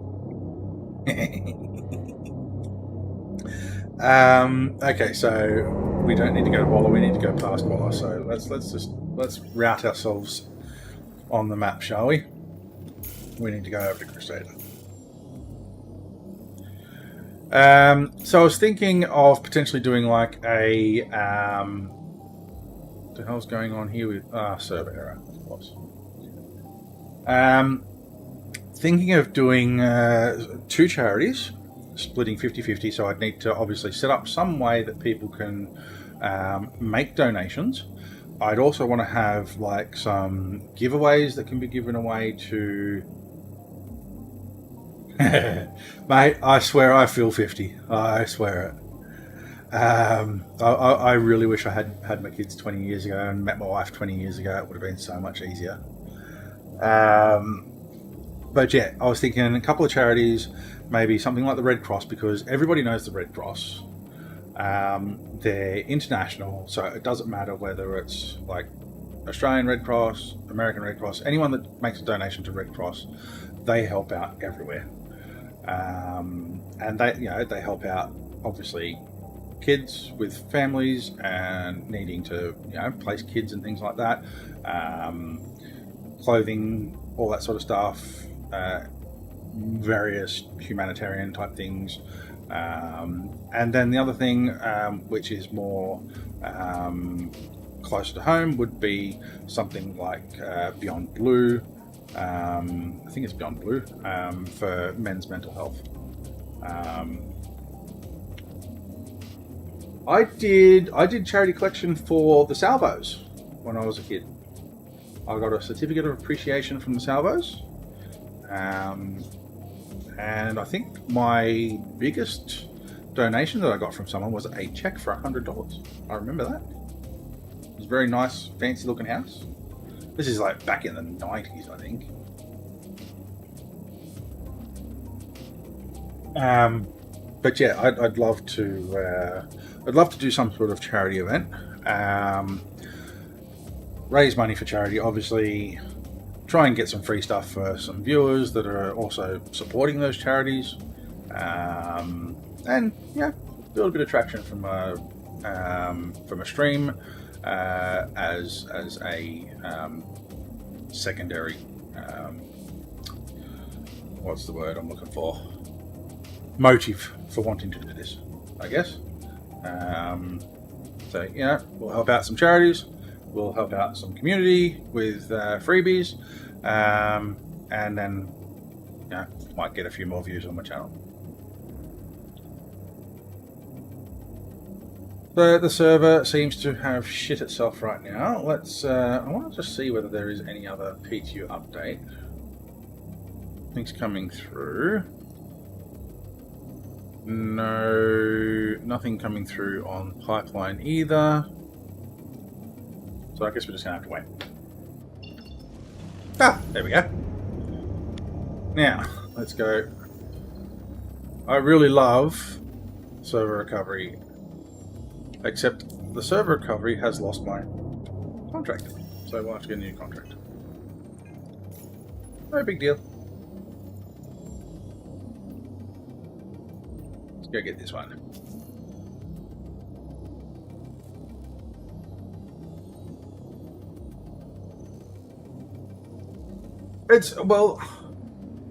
Okay, so we don't need to go to Walla, we need to go past Walla. So let's route ourselves on the map, shall we? We need to go over to Crusader. So I was thinking of potentially doing like a what the hell's going on here with server error, of course. Thinking of doing 2 charities, splitting 50-50, so I'd need to obviously set up some way that people can make donations. I'd also want to have like some giveaways that can be given away to... Mate, I swear I feel 50. I swear it. I really wish I had my kids 20 years ago and met my wife 20 years ago. It would have been so much easier. But yeah, I was thinking a couple of charities, maybe something like the Red Cross, because everybody knows the Red Cross. They're international, so it doesn't matter whether it's like Australian Red Cross, American Red Cross, anyone that makes a donation to Red Cross, they help out everywhere. And they help out obviously kids with families and needing to place kids and things like that, clothing, all that sort of stuff, various humanitarian type things. And then the other thing, which is more closer to home, would be something like Beyond Blue. I think it's Beyond Blue, for men's mental health. I did charity collection for the Salvos when I was a kid. I got a certificate of appreciation from the Salvos. And I think my biggest donation that I got from someone was a check for $100. I remember that. It was a very nice, fancy looking house. This is like back in the 90s, I think. But yeah, I'd love to do some sort of charity event. Raise money for charity, obviously. Try and get some free stuff for some viewers that are also supporting those charities, and yeah, build a bit of traction from a stream. as a secondary. What's the word I'm looking for? Motive for wanting to do this, I guess. So, you know, we'll help out some charities, we'll help out some community with freebies, and then, you know, might get a few more views on my channel. The server seems to have shit itself right now. Let's, I want to just see whether there is any other PTU update. Things coming through. No, nothing coming through on pipeline either. So I guess we're just gonna have to wait. Ah, there we go. Now, let's go. I really love server recovery, except the server recovery has lost my contract. So we'll have to get a new contract. No big deal. Go get this one.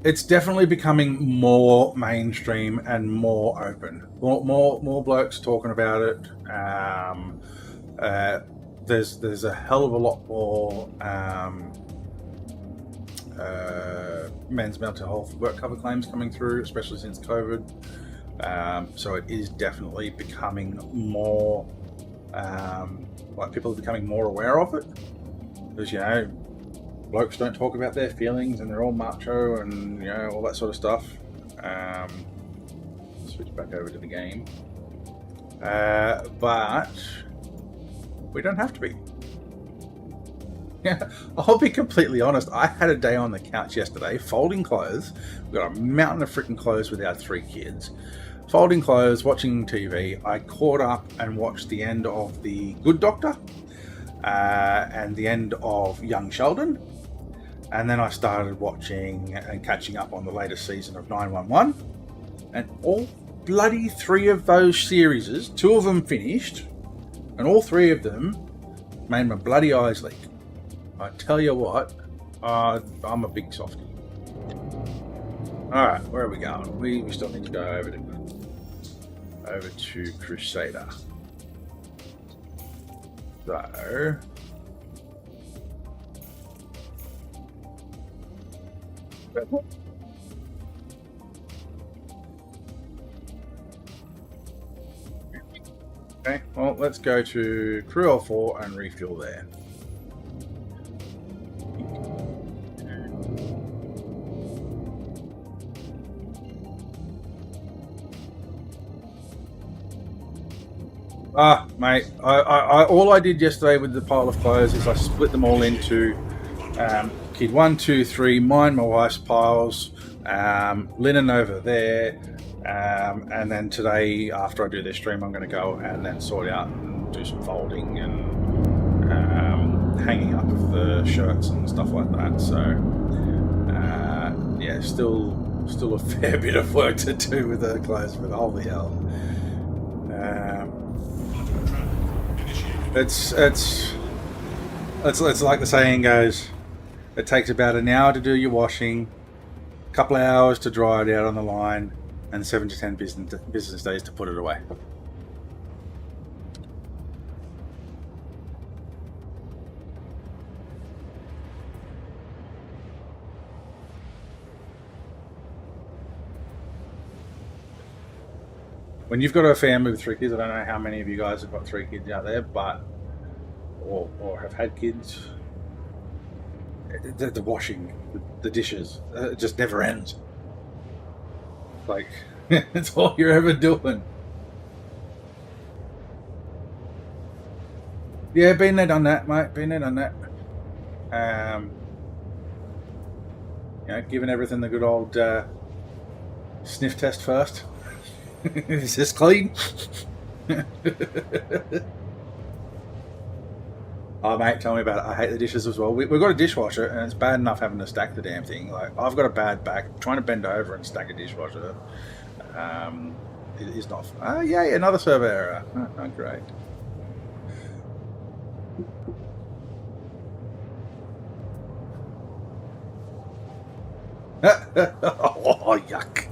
It's definitely becoming more mainstream and more open. More blokes talking about it. There's a hell of a lot more men's mental health work cover claims coming through, especially since COVID. So it is definitely becoming more, like people are becoming more aware of it. Because, you know, blokes don't talk about their feelings and they're all macho and, you know, all that sort of stuff. Switch back over to the game. But we don't have to be. Yeah, I'll be completely honest. I had a day on the couch yesterday, folding clothes. We've got a mountain of freaking clothes with our 3 kids. Folding clothes, watching TV. I caught up and watched the end of The Good Doctor and the end of Young Sheldon. And then I started watching and catching up on the latest season of 911. And all bloody 3 of those series, 2 of them finished, and all 3 of them made my bloody eyes leak. I tell you what, I'm a big softie. Alright, where are we going? We still need to go over to Crusader. So... Okay, well, let's go to Crew L4 and refuel there. Ah, mate, I all I did yesterday with the pile of clothes is I split them all into kid 1, 2, 3, mine, my wife's piles, linen over there, and then today, after I do this stream, I'm going to go and then sort out and do some folding and hanging up of the shirts and stuff like that. So, yeah, still a fair bit of work to do with the clothes, but holy hell. It's like the saying goes, it takes about an hour to do your washing, a couple of hours to dry it out on the line, and 7 to 10 business days to put it away. When you've got a family with 3 kids, I don't know how many of you guys have got 3 kids out there, but or have had kids. The washing, the dishes, it just never ends. Like, it's all you're ever doing. Yeah, been there, done that, mate. Been there, done that. You know, giving everything the good old sniff test first. Is this clean? Oh, mate, tell me about it. I hate the dishes as well. We've got a dishwasher, and it's bad enough having to stack the damn thing. Like, I've got a bad back. Trying to bend over and stack a dishwasher it is not. Yeah, another server error. Oh, great. Oh, yuck.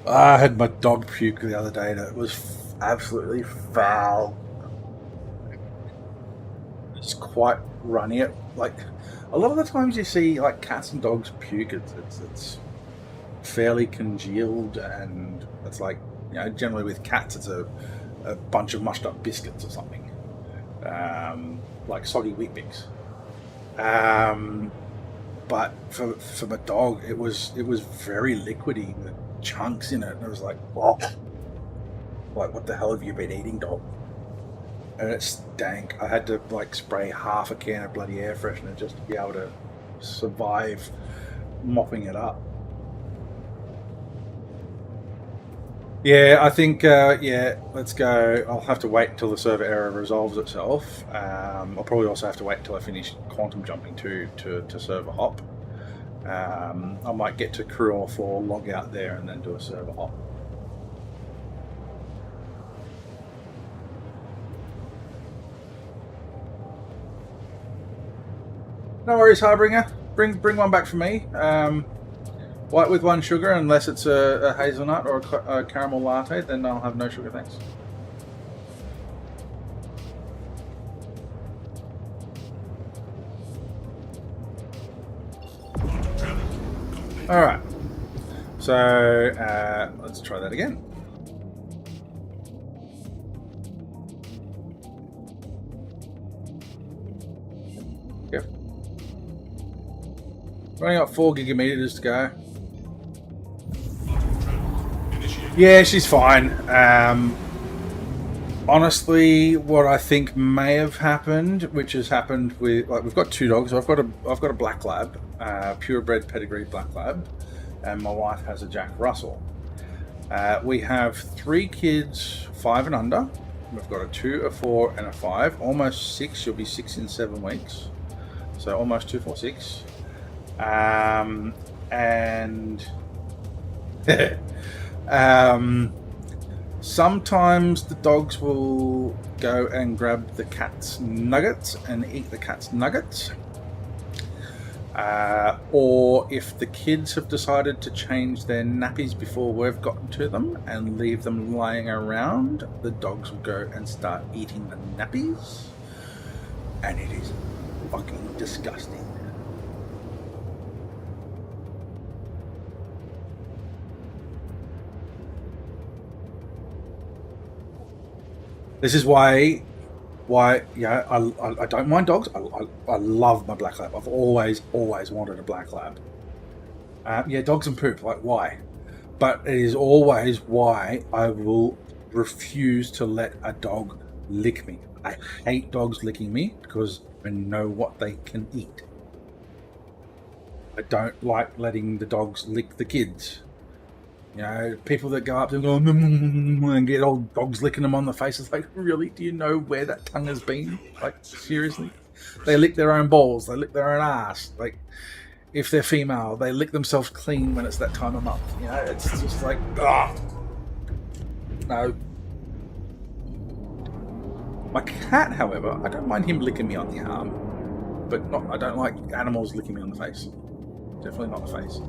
I had my dog puke the other day and it was absolutely foul. It's quite runny. It like a lot of the times you see like cats and dogs puke. It's fairly congealed, and it's like, you know, generally with cats it's a bunch of mushed up biscuits or something, like soggy wheat bix. But for my dog, it was very liquidy with chunks in it, and it was like, whoa, like what the hell have you been eating, dog? And it stank. I had to like spray half a can of bloody air freshener just to be able to survive mopping it up. Yeah, I think, yeah, let's go. I'll have to wait until the server error resolves itself. I'll probably also have to wait until I finish quantum jumping too to server hop. I might get to crew all 4, log out there, and then do a server hop. No worries, Harbinger. Bring one back for me. White with 1 sugar, unless it's a hazelnut or a caramel latte, then I'll have no sugar, thanks. Alright, so let's try that again. Yep. Running up 4 gigameters to go. Yeah, she's fine. Honestly, what I think may have happened, which has happened with, like, we've got 2 dogs. I've got a black lab, purebred pedigree black lab, and my wife has a Jack Russell. We have 3 kids, 5 and under. We've got a 2, a 4, and a 5. Almost 6. She'll be 6 in 7 weeks. So almost 2, 4, 6. And sometimes the dogs will go and grab the cat's nuggets and eat the cat's nuggets. Or if the kids have decided to change their nappies before we've gotten to them and leave them lying around, the dogs will go and start eating the nappies. And it is fucking disgusting. This is why yeah, I don't mind dogs. I love my black lab. I've always wanted a black lab. Yeah, dogs and poop, like, why? But it is always why I will refuse to let a dog lick me. I hate dogs licking me because I know what they can eat. I don't like letting the dogs lick the kids. You know, people that go up to them and get old dogs licking them on the face. It's like, really? Do you know where that tongue has been? Like, seriously? They lick their own balls. They lick their own ass. Like, if they're female, they lick themselves clean when it's that time of month. You know, it's just like, ugh. No. My cat, however, I don't mind him licking me on the arm. But I don't like animals licking me on the face. Definitely not the face.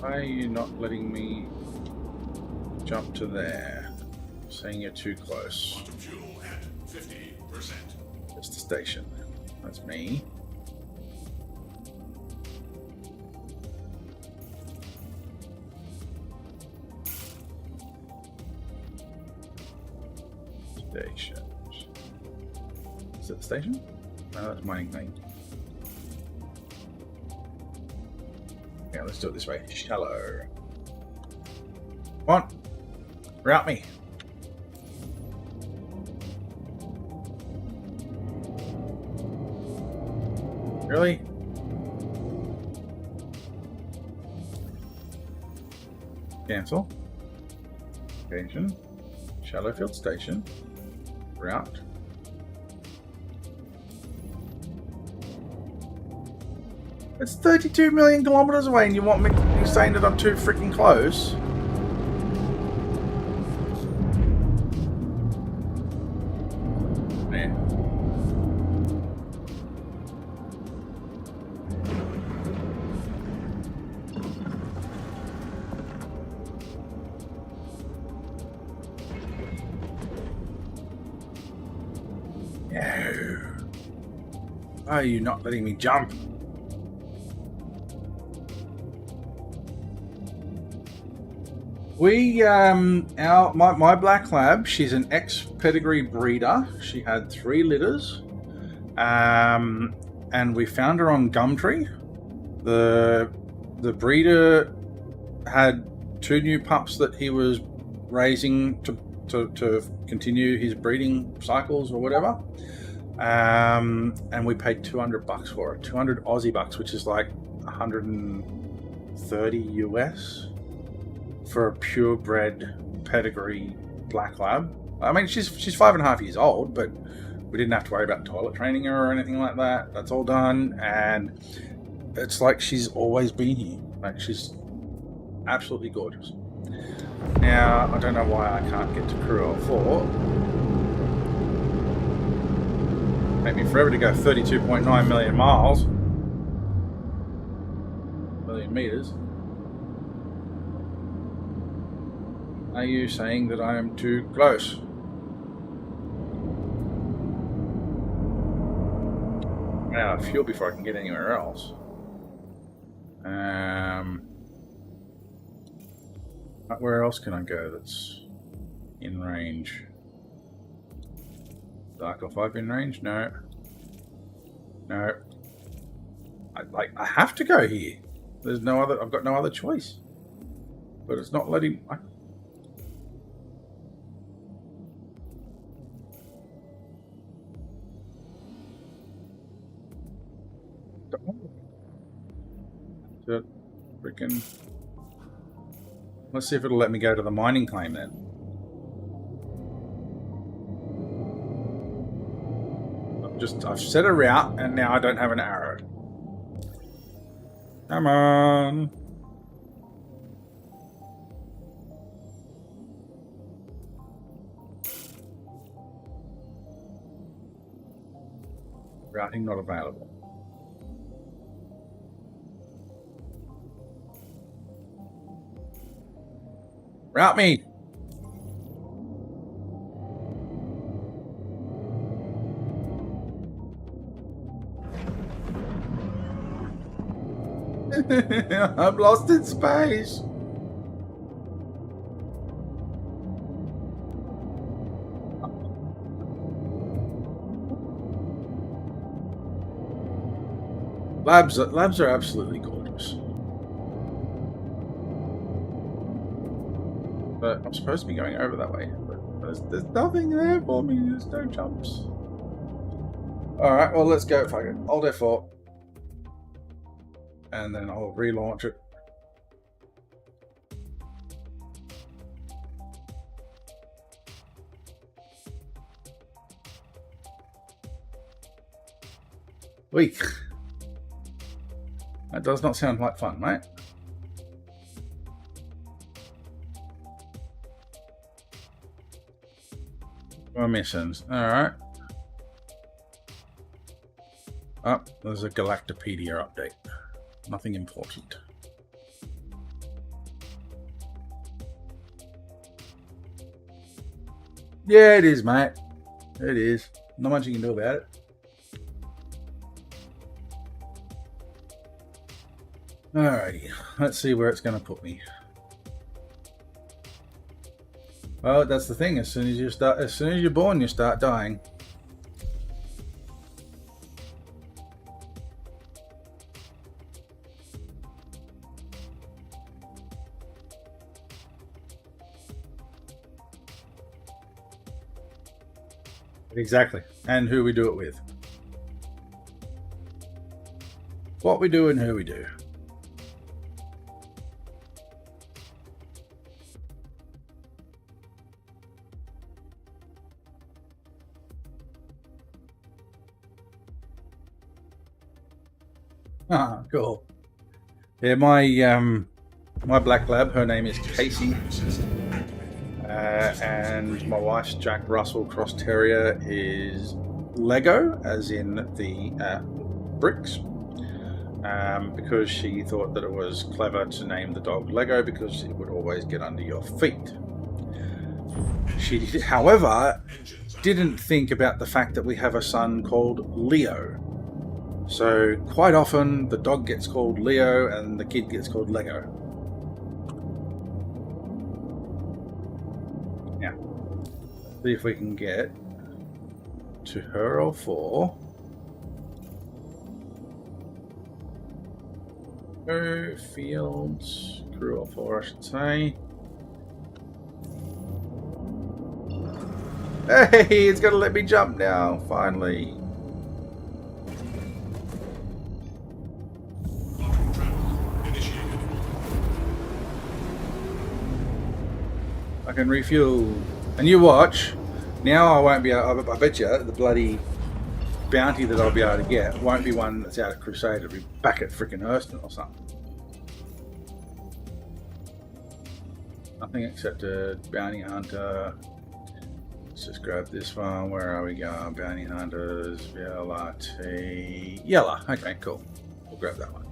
Why are you not letting me jump to there? Saying you're too close. Quantum fuel at 50%. It's the station. That's me. Station. Is it the station? No, that's mining thing. Yeah, let's do it this way. Shallow. Come on. Route me. Really? Cancel. Station. Shallow field station. Route. It's 32 million kilometers away, and you're saying that I'm too freaking close? Man. No. Why are you not letting me jump? My black lab, she's an ex-pedigree breeder. She had 3 litters. And we found her on Gumtree. The breeder had 2 new pups that he was raising to continue his breeding cycles or whatever. And we paid $200 for it, 200 Aussie bucks, which is like 130 US for a purebred pedigree black lab. I mean, she's 5.5 years old, but we didn't have to worry about toilet training her or anything like that. That's all done, and it's like she's always been here. Like, she's absolutely gorgeous. Now, I don't know why I can't get to Crew 04. Take me forever to go 32.9 million miles. Million meters. Are you saying that I am too close? I'm out of fuel before I can get anywhere else. Where else can I go that's in range? Dark or 5 in range? No. No. I have to go here. There's no other. I've got no other choice. But it's not letting. Freaking. Let's see if it'll let me go to the mining claim then. I've set a route and now I don't have an arrow. Come on. Routing not available. Route me! I'm lost in space! Labs are absolutely gorgeous. But I'm supposed to be going over that way. But there's nothing there for me. There's no jumps. Alright, well, let's go. Fuck it. Hold F4. And then I'll relaunch it. Weak. That does not sound like fun, mate. More missions. Alright. Oh, there's a Galactopedia update. Nothing important. Yeah, it is, mate. It is. Not much you can do about it. Alrighty, let's see where it's going to put me. Well, that's the thing. As soon as you're born, you start dying. Exactly, and who we do it with. What we do and who we do. Ah, cool. Yeah, my black lab, her name is Casey, and my wife's Jack Russell Cross Terrier is Lego, as in the bricks, because she thought that it was clever to name the dog Lego because it would always get under your feet. She, however, didn't think about the fact that we have a son called Leo. So quite often the dog gets called Leo and the kid gets called Lego. Now, see if we can get to her 04. Go fields, crew 04 I should say. Hey, it's gonna let me jump now, finally. I can refuel. And you watch. Now I won't be able, I bet you the bloody bounty that I'll be able to get won't be one that's out of Crusade. It'll be back at frickin' Hurston or something. Nothing except a bounty hunter. Let's just grab this one. Where are we going? Bounty hunters, VLRT. Yellow. Okay, cool. We'll grab that one.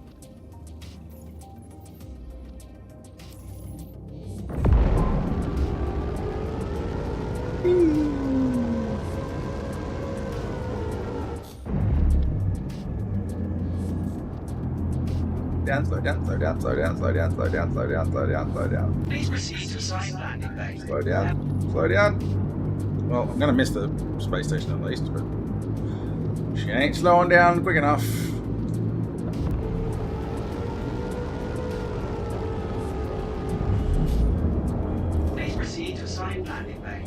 Down, slow down, slow down, slow down, slow down, slow down, slow down, slow down, slow down. Please proceed to assigned landing bay. Slow down, slow down. Well, I'm gonna miss the space station at least, but she ain't slowing down quick enough. Please proceed to assigned landing bay.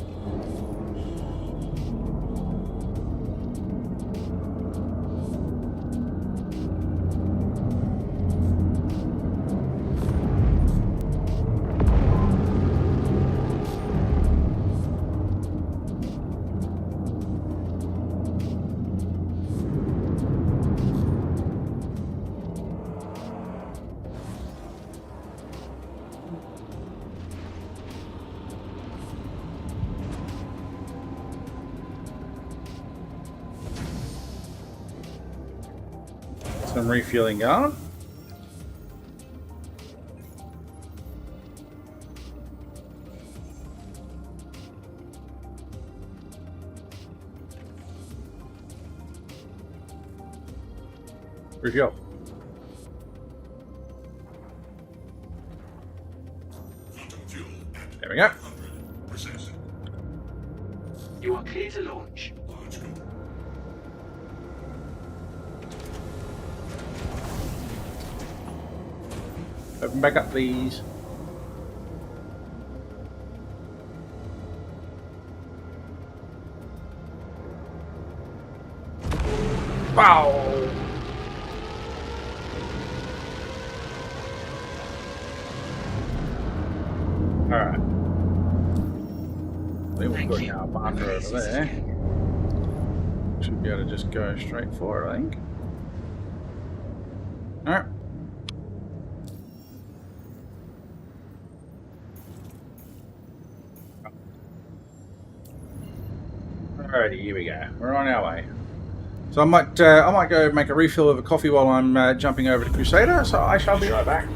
Some refueling going. Refuel. Quantum fuel at There we go. 100%. You are clear to launch. Launch go. Open back up, please. Wow! Alright. I think we've got our marker over there. Should be able to just go straight for it, I think. Alright. Alrighty, here we go. We're on our way. So I might go make a refill of a coffee while I'm jumping over to Crusader. So I shall be right back.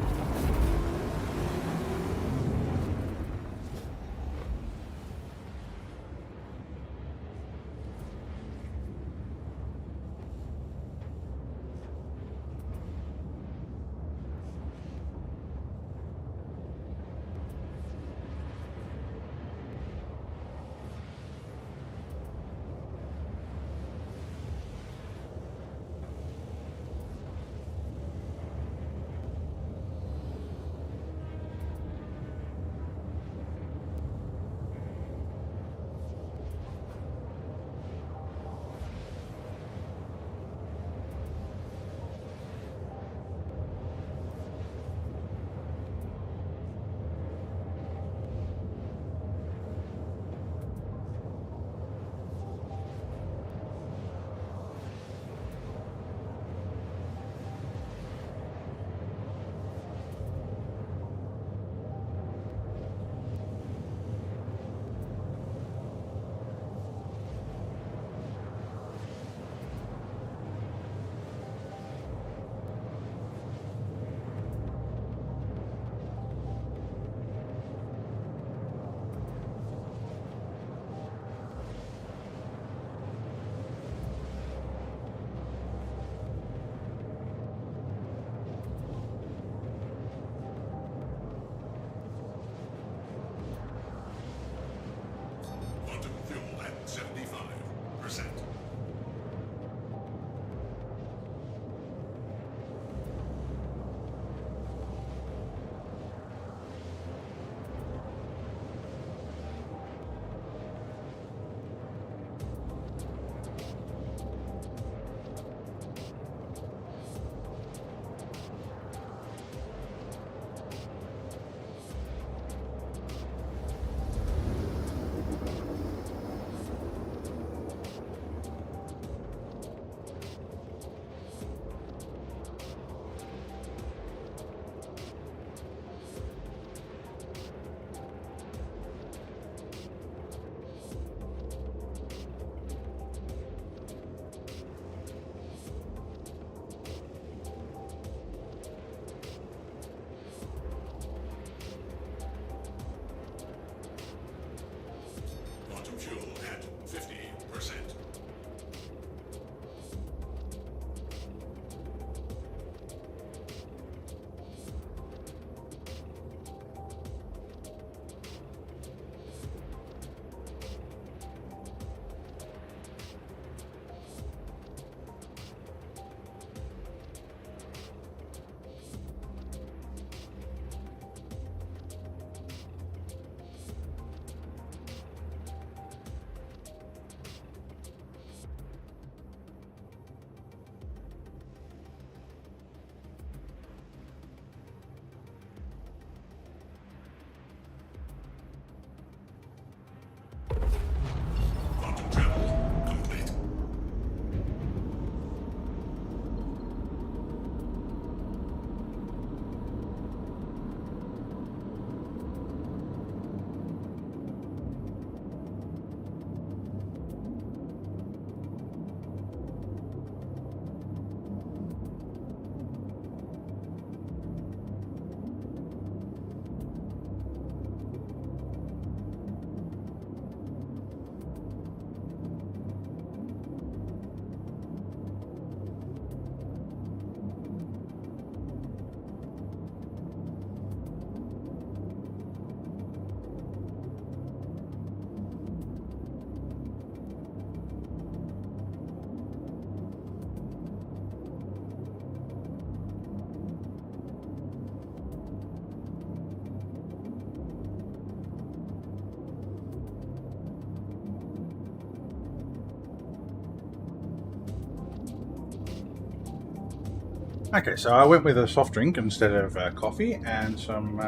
Okay, so I went with a soft drink instead of coffee and some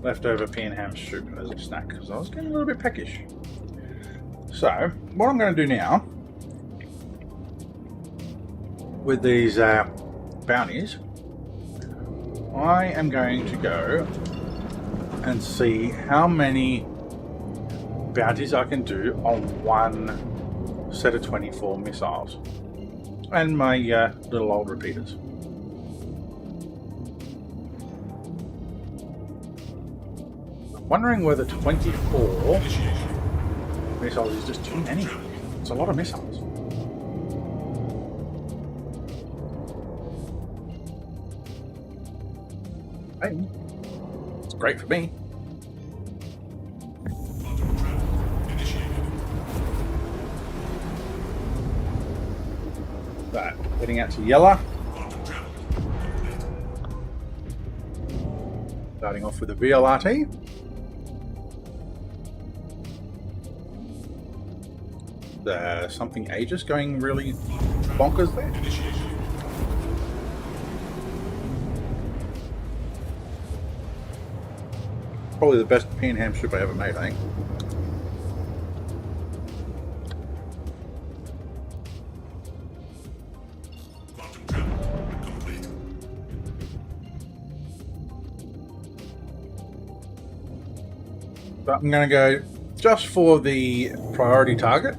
leftover pea and ham soup as a snack because I was getting a little bit peckish. So, what I'm going to do now with these bounties, I am going to go and see how many bounties I can do on one set of 24 missiles and my little old repeaters. I'm wondering whether 24 missiles is just too many. It's a lot of missiles. Hey, it's great for me. Right, heading out to Yella. Starting off with a VLRT. There's something Aegis going really bonkers there. Probably the best pea and ham soup I ever made, I think. But I'm going to go just for the priority target.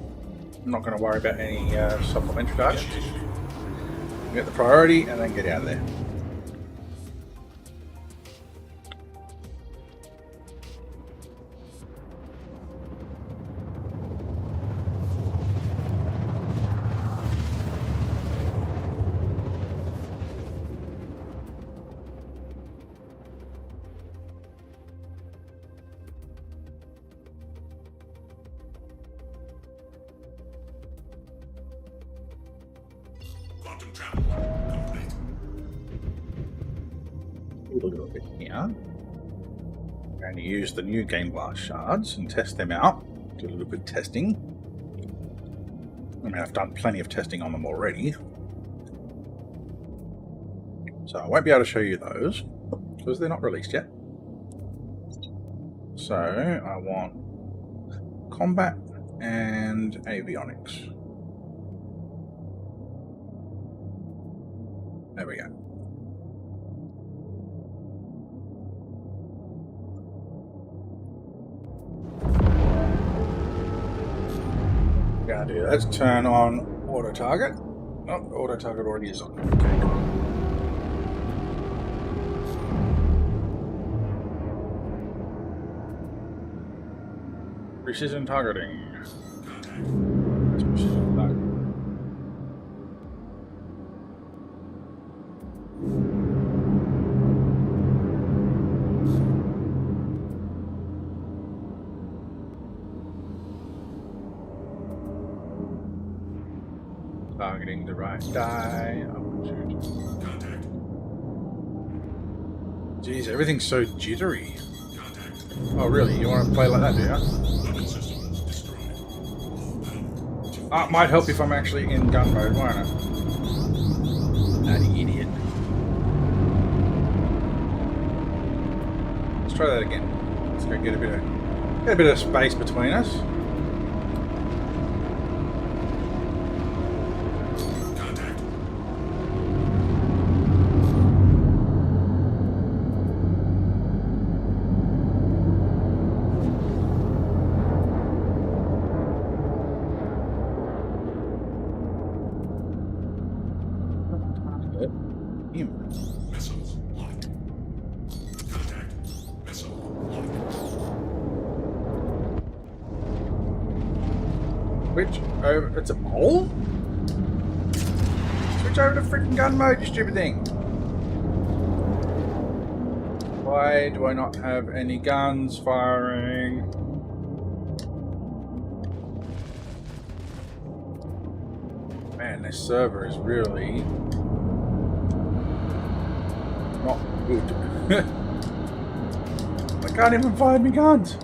I'm not going to worry about any supplementary targets. Get the priority and then get out of there. A little bit here. I'm going to use the new Game Blast shards and test them out. Do a little bit of testing. I mean, I've done plenty of testing on them already. So I won't be able to show you those because they're not released yet. So I want combat and avionics. There we go. Gonna do. Let's turn on auto target. Oh, auto target already is on. Okay. Precision targeting. That's precision targeting. Targeting the right die. Jeez, everything's so jittery. Oh, really? You want to play like that, do you? Might help if I'm actually in gun mode, won't it? That idiot. Let's try that again. Let's go get a bit of space between us. Missiles locked. Contact. Missile locked. Switch over. It's a mole? Switch over to freaking gun mode, you stupid thing. Why do I not have any guns firing? Man, this server is really not good. I can't even find me guns.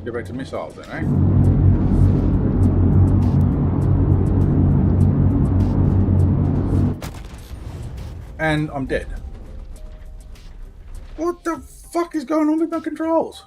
Go back to missiles then, eh? and I'm dead. What the fuck is going on with my controls?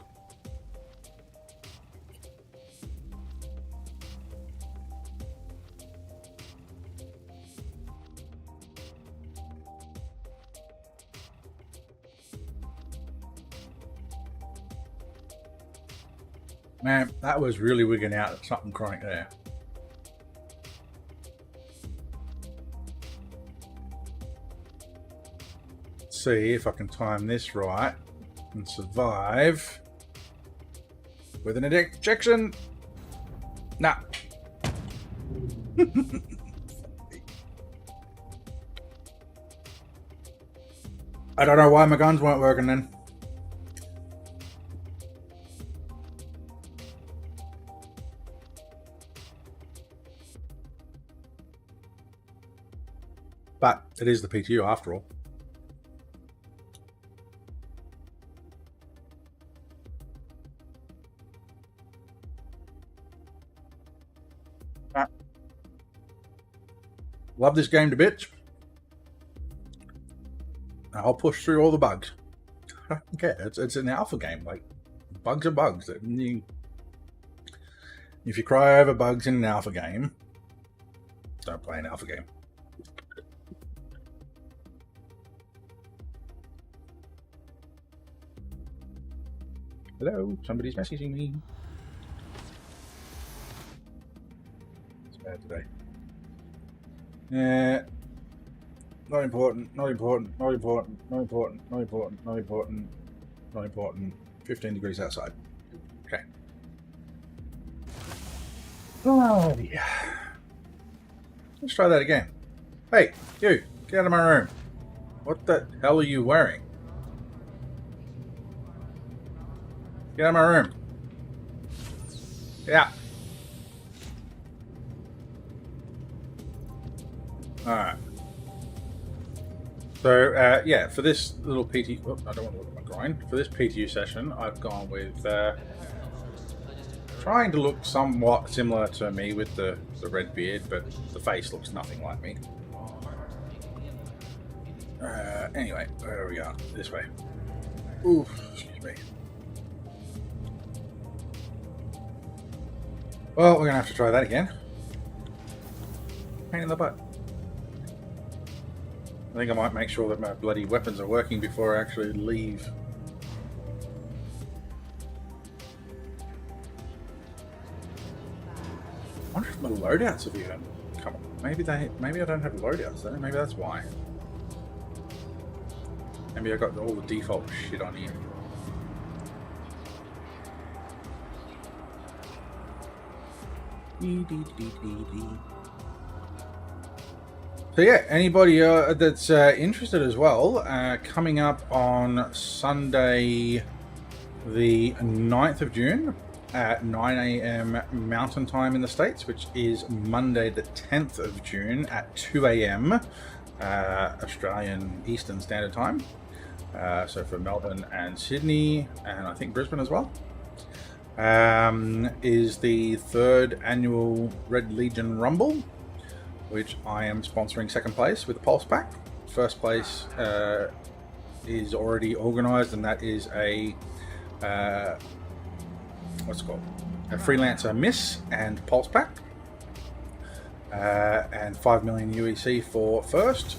Man, that was really wigging out something chronic there. Let's see if I can time this right and survive with an ejection. Nah. I don't know why my guns weren't working then. But it is the PTU after all. Love this game to bits. I'll push through all the bugs. I don't care. It's an alpha game. Like, bugs are bugs. If you cry over bugs in an alpha game, don't play an alpha game. Hello, somebody's messaging me. It's bad today. Not important, not important, not important, not important, not important, not important, not important. 15 degrees outside. Okay. Oh, yeah. Let's try that again. Hey, you, get out of my room. What the hell are you wearing? Get out of my room. Yeah. Alright. So, yeah, for this little PTU... Oh, I don't want to look at my grind. For this PTU session, I've gone with... trying to look somewhat similar to me with the red beard, but the face looks nothing like me. Anyway, where we are? This way. Ooh, excuse me. Well, we're going to have to try that again. Pain in the butt. I think I might make sure that my bloody weapons are working before I actually leave. I wonder if my loadouts have even come on. Maybe I don't have loadouts though. Maybe that's why. Maybe I got all the default shit on here. So yeah, anybody that's interested as well, coming up on Sunday the 9th of June at 9 AM Mountain Time in the States, which is Monday the 10th of June at 2 AM Australian Eastern Standard Time. So for Melbourne and Sydney, and I think Brisbane as well. Is the 3rd annual Red Legion Rumble, which I am sponsoring second place with the Pulse Pack. First place is already organised, and that is a what's it called? A Freelancer Miss and Pulse Pack, and 5 million UEC for first,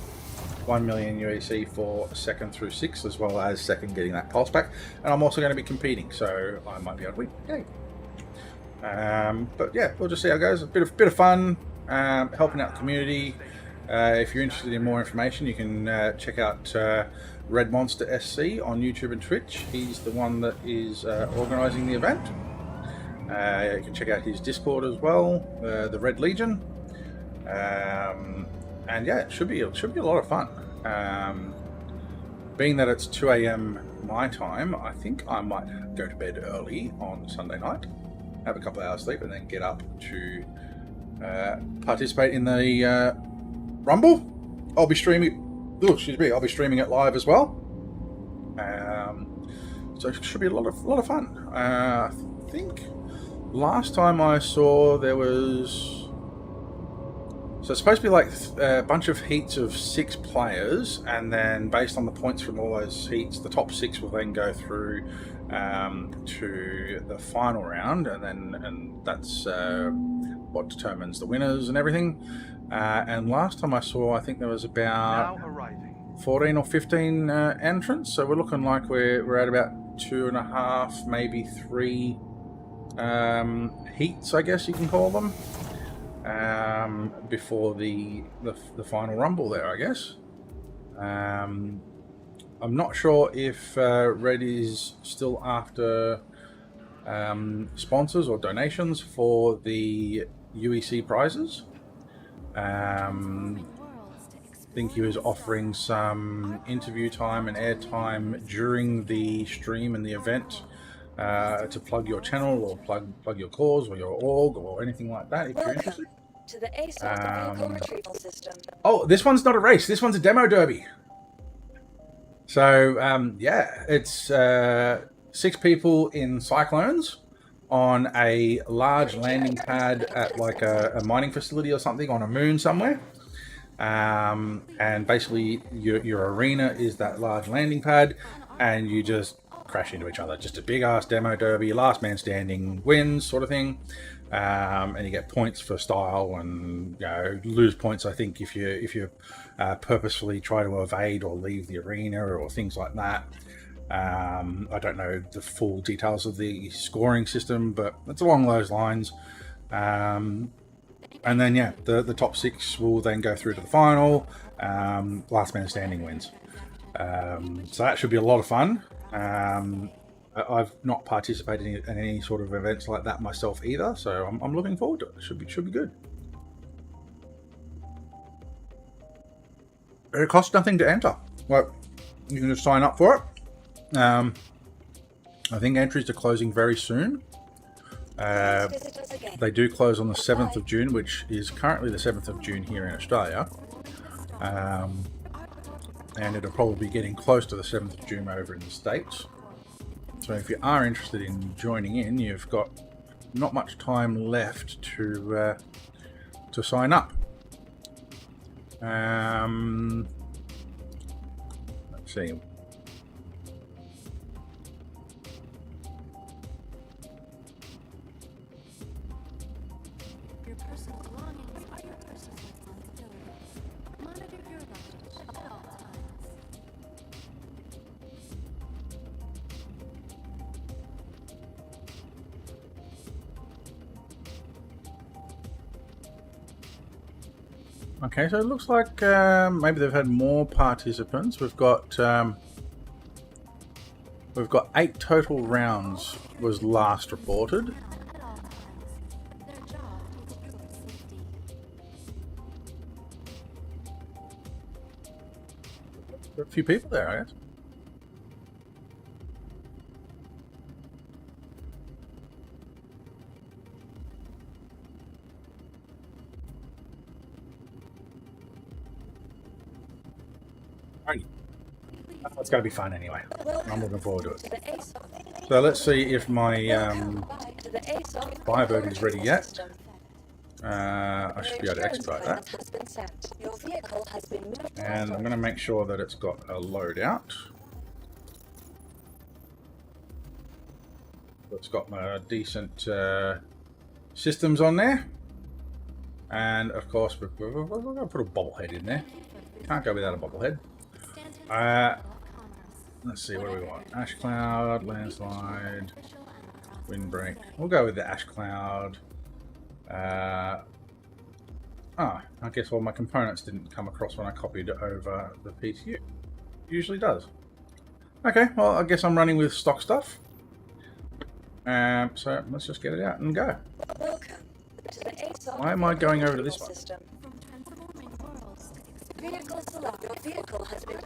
1 million UEC for second through 6th, as well as second getting that Pulse Pack. And I'm also going to be competing, so I might be able to win. Yay. But yeah, we'll just see how it goes. A bit of fun, helping out the community. If you're interested in more information, you can check out Red Monster SC on YouTube and Twitch. He's the one that is organising the event. You can check out his Discord as well, the Red Legion. And yeah, it should be a lot of fun. Being that it's 2 AM my time, I think I might go to bed early on Sunday night, have a couple of hours sleep, and then get up to participate in the Rumble. I'll be streaming. Oh, excuse me. I'll be streaming it live as well. So it should be a lot of fun. I think last time I saw there was So it's supposed to be like a bunch of heats of 6 players, and then based on the points from all those heats, the top 6 will then go through to the final round, and that's what determines the winners and everything. And last time I saw, I think there was about 14 or 15 entrants, so we're looking like we're at about 2.5, maybe 3 heats, I guess you can call them, before the final rumble there, I guess. I'm not sure if Red is still after sponsors or donations for the UEC prizes. I think he was offering some interview time and airtime during the stream and the event to plug your channel or plug your cause or your org or anything like that if you're interested. To the vehicle retrieval system. Oh, this one's not a race. This one's a demo derby. So yeah, it's 6 people in Cyclones on a large landing pad at like a mining facility or something on a moon somewhere. And basically your arena is that large landing pad, and you just crash into each other. Just a big ass demo derby, last man standing wins sort of thing. And you get points for style, and lose points I think if you purposefully try to evade or leave the arena or things like that. I don't know the full details of the scoring system, but it's along those lines. And then yeah, the top 6 will then go through to the final. Last man standing wins. So that should be a lot of fun. I've not participated in any sort of events like that myself either, so I'm looking forward to it. Should be good. It costs nothing to enter. Well, you can just sign up for it. I think entries are closing very soon. They do close on the 7th of June, which is currently the 7th of June here in Australia. And it'll probably be getting close to the 7th of June over in the States. So if you are interested in joining in, you've got not much time left to sign up. Let's see. Your personal belongings are your personal responsibility. Monitor your luggage at all times. Okay, so it looks like maybe they've had more participants. We've got 8 total rounds was last reported. At all times. Their job is to ensure safety. A few people there, I guess. It's going to be fun anyway. I'm looking forward to it. So let's see if my Firebird is ready yet. I should be able to expedite that. And I'm going to make sure that it's got a loadout. It's got my decent systems on there. And of course, we're going to put a bobblehead in there. Can't go without a bobblehead. Let's see, what do we want? Ash Cloud, Landslide, Windbreak. We'll go with the Ash Cloud. I guess all my components didn't come across when I copied it over the PTU. Usually does. Okay, well, I guess I'm running with stock stuff. So let's just get it out and go. Why am I going over to this one? From transforming worlds to Your vehicle has been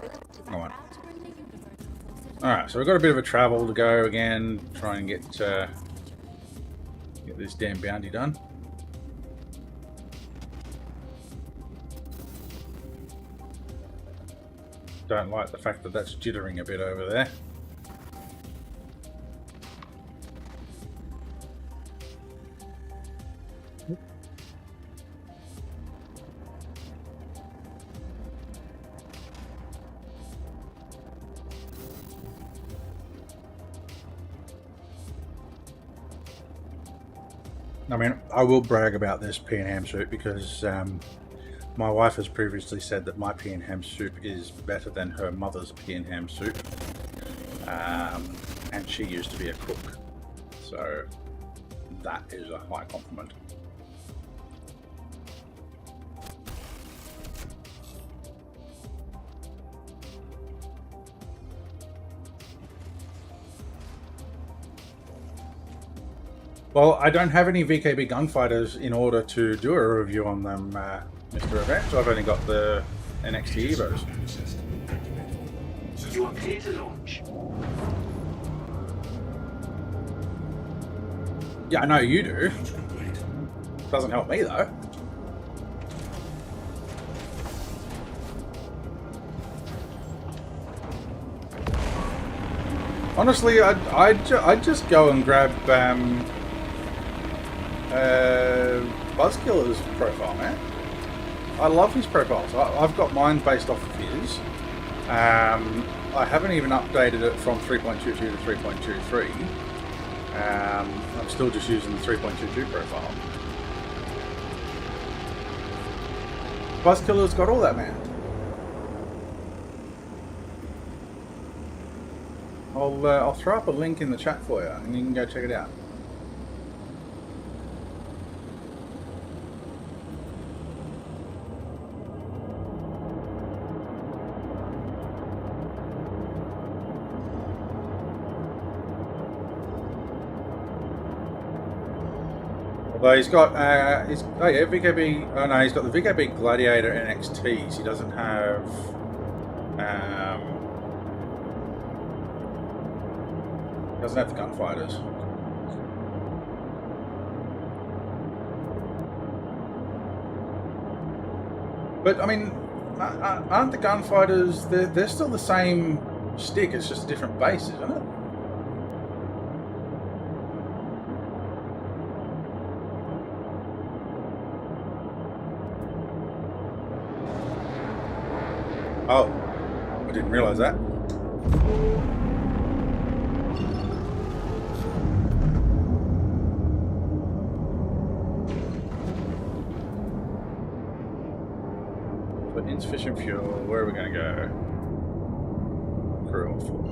Come on. to bring the universe closer to Alright, so we've got a bit of a travel to go again. Try and get this damn bounty done. Don't like the fact that that's jittering a bit over there. I mean, I will brag about this pea and ham soup because my wife has previously said that my pea and ham soup is better than her mother's pea and ham soup. And she used to be a cook. So that is a high compliment. Well, I don't have any VKB gunfighters in order to do a review on them, Mr. Event, so I've only got the NXT Evos. You are clear to launch. Yeah, I know you do. Launch complete. Doesn't help me, though. Honestly, I'd just go and grab Buzzkiller's profile, man. I love his profiles. I've got mine based off of his. I haven't even updated it from 3.22 to 3.23. I'm still just using the 3.22 profile. Buzzkiller's got all that, man. I'll throw up a link in the chat for you, and you can go check it out. Although he's got, VKB. Oh no, he's got the VKB Gladiator NXTs. He doesn't have. Doesn't have the gunfighters. But I mean, aren't the gunfighters? They're still the same stick. It's just a different base, isn't it? Oh, I didn't realize that. Put insufficient fuel. Where are we going to go? Crew on full.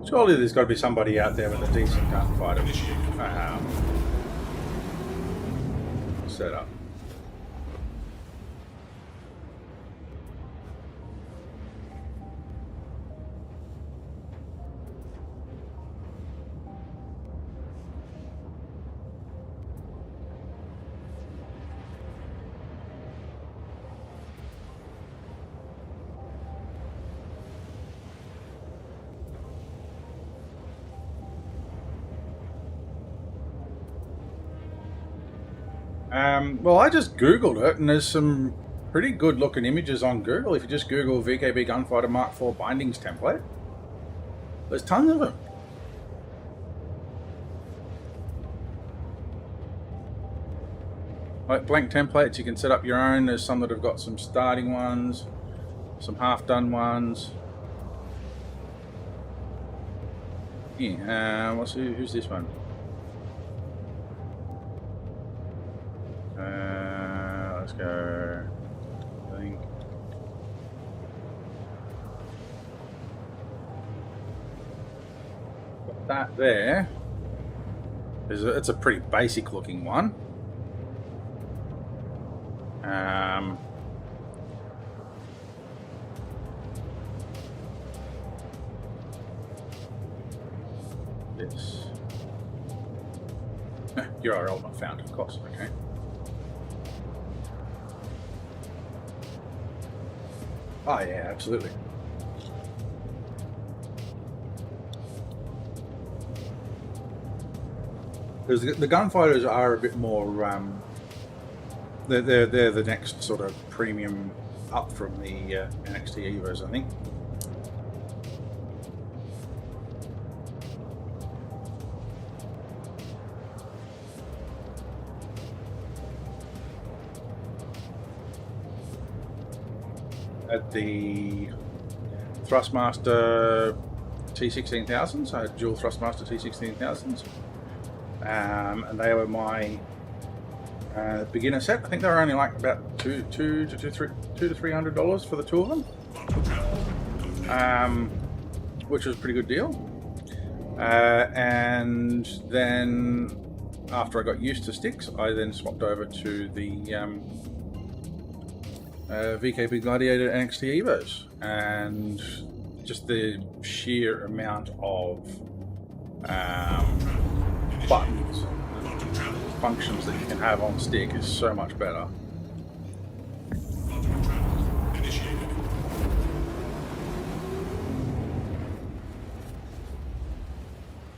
Surely there's got to be somebody out there with a decent gunfighter. Set up. Well, I just Googled it, and there's some pretty good looking images on Google. If you just Google VKB Gunfighter Mark IV bindings template, there's tons of them. Like blank templates, you can set up your own. There's some that have got some starting ones, some half-done ones. Yeah, who's this one? Let's go. I think. Got that there. It's a pretty basic looking one. This. URL not found, of course. Okay. Oh yeah, absolutely. Because the gunfighters are a bit more. They're the next sort of premium up from the NXT Evos, I think. At the Thrustmaster T16000s. I had dual thrustmaster T16000s, and they were my beginner set. I think they were only like about $200 to $300 for the two of them, which was a pretty good deal. And then after I got used to sticks, I then swapped over to the VKB Gladiator NXT Evos, and just the sheer amount of buttons and functions that you can have on stick is so much better.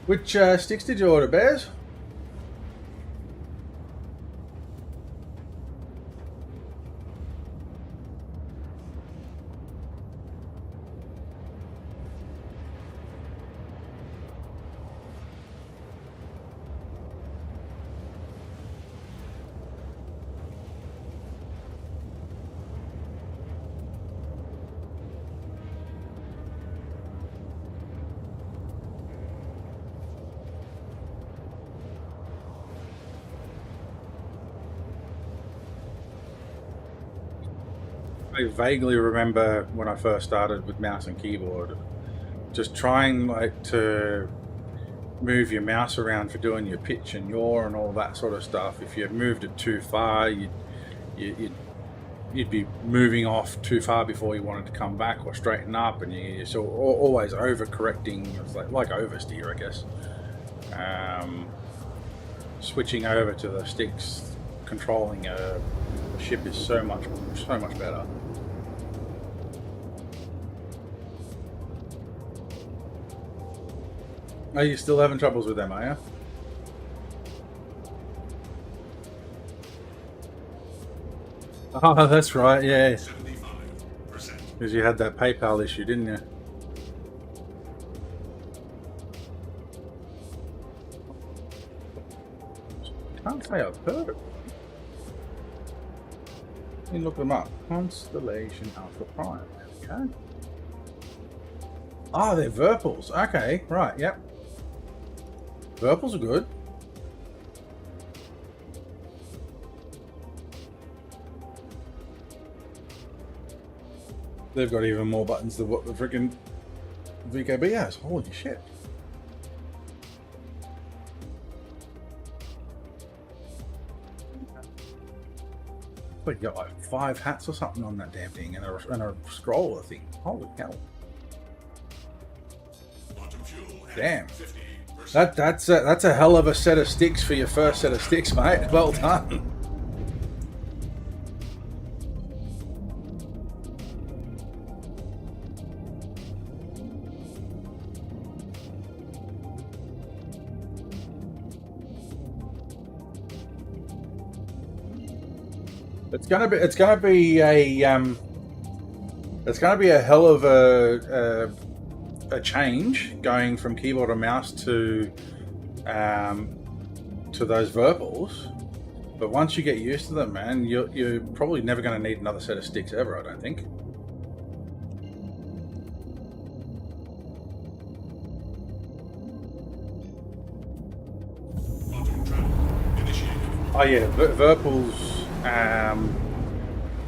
Which sticks did you order, Bears? I vaguely remember when I first started with mouse and keyboard, just trying like to move your mouse around for doing your pitch and yaw and all that sort of stuff. If you moved it too far, you'd be moving off too far before you wanted to come back or straighten up, and you're so always overcorrecting. It's like oversteer, I guess. Switching over to the sticks, controlling a ship is so much better. Are you still having troubles with them, are you? Oh, that's right, yeah. 75%. Because you had that PayPal issue, didn't you? Can't say I've heard of it. Let me look them up. Constellation Alpha Prime. Okay. Oh, they're Virpils. Okay, right, yep. Virpils are good. They've got even more buttons than what the freaking VKB has. Holy shit. Like you got like 5 hats or something on that damn thing, and a scroller thing. Holy hell. Quantum fuel at Damn. 50%. That's a hell of a set of sticks for your first set of sticks, mate. Well done. It's gonna be a hell of a change going from keyboard and mouse to those Virpils. But once you get used to them, man, you're probably never going to need another set of sticks ever, I don't think. Quantum travel initiated. Oh yeah, Virpils.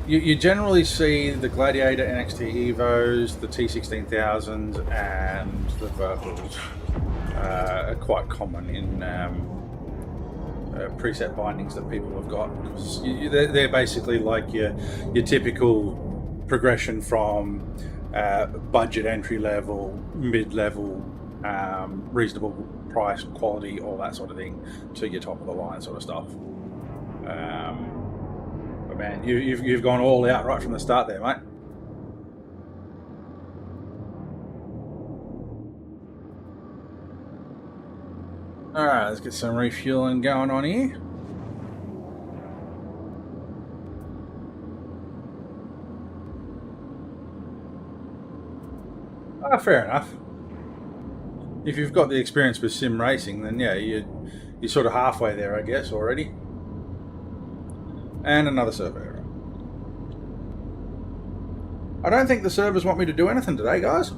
You generally see the Gladiator NXT Evos, the T16000s, and the Virpils are quite common in preset bindings that people have got. They're basically like your typical progression from budget, entry level, mid level, reasonable price, quality, all that sort of thing, to your top of the line sort of stuff. But man, you've gone all out right from the start there, mate. Alright, let's get some refueling going on here. Ah, fair enough. If you've got the experience with sim racing, then yeah, you're sort of halfway there, I guess, already. And another server error. I don't think the servers want me to do anything today, guys.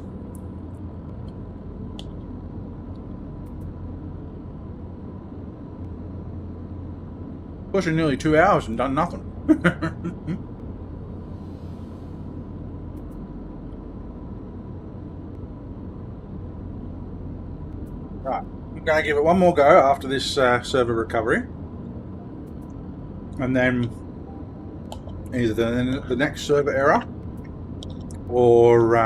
pushing nearly 2 hours and done nothing. Right, I'm going to give it one more go after this server recovery. And then either the next server error, or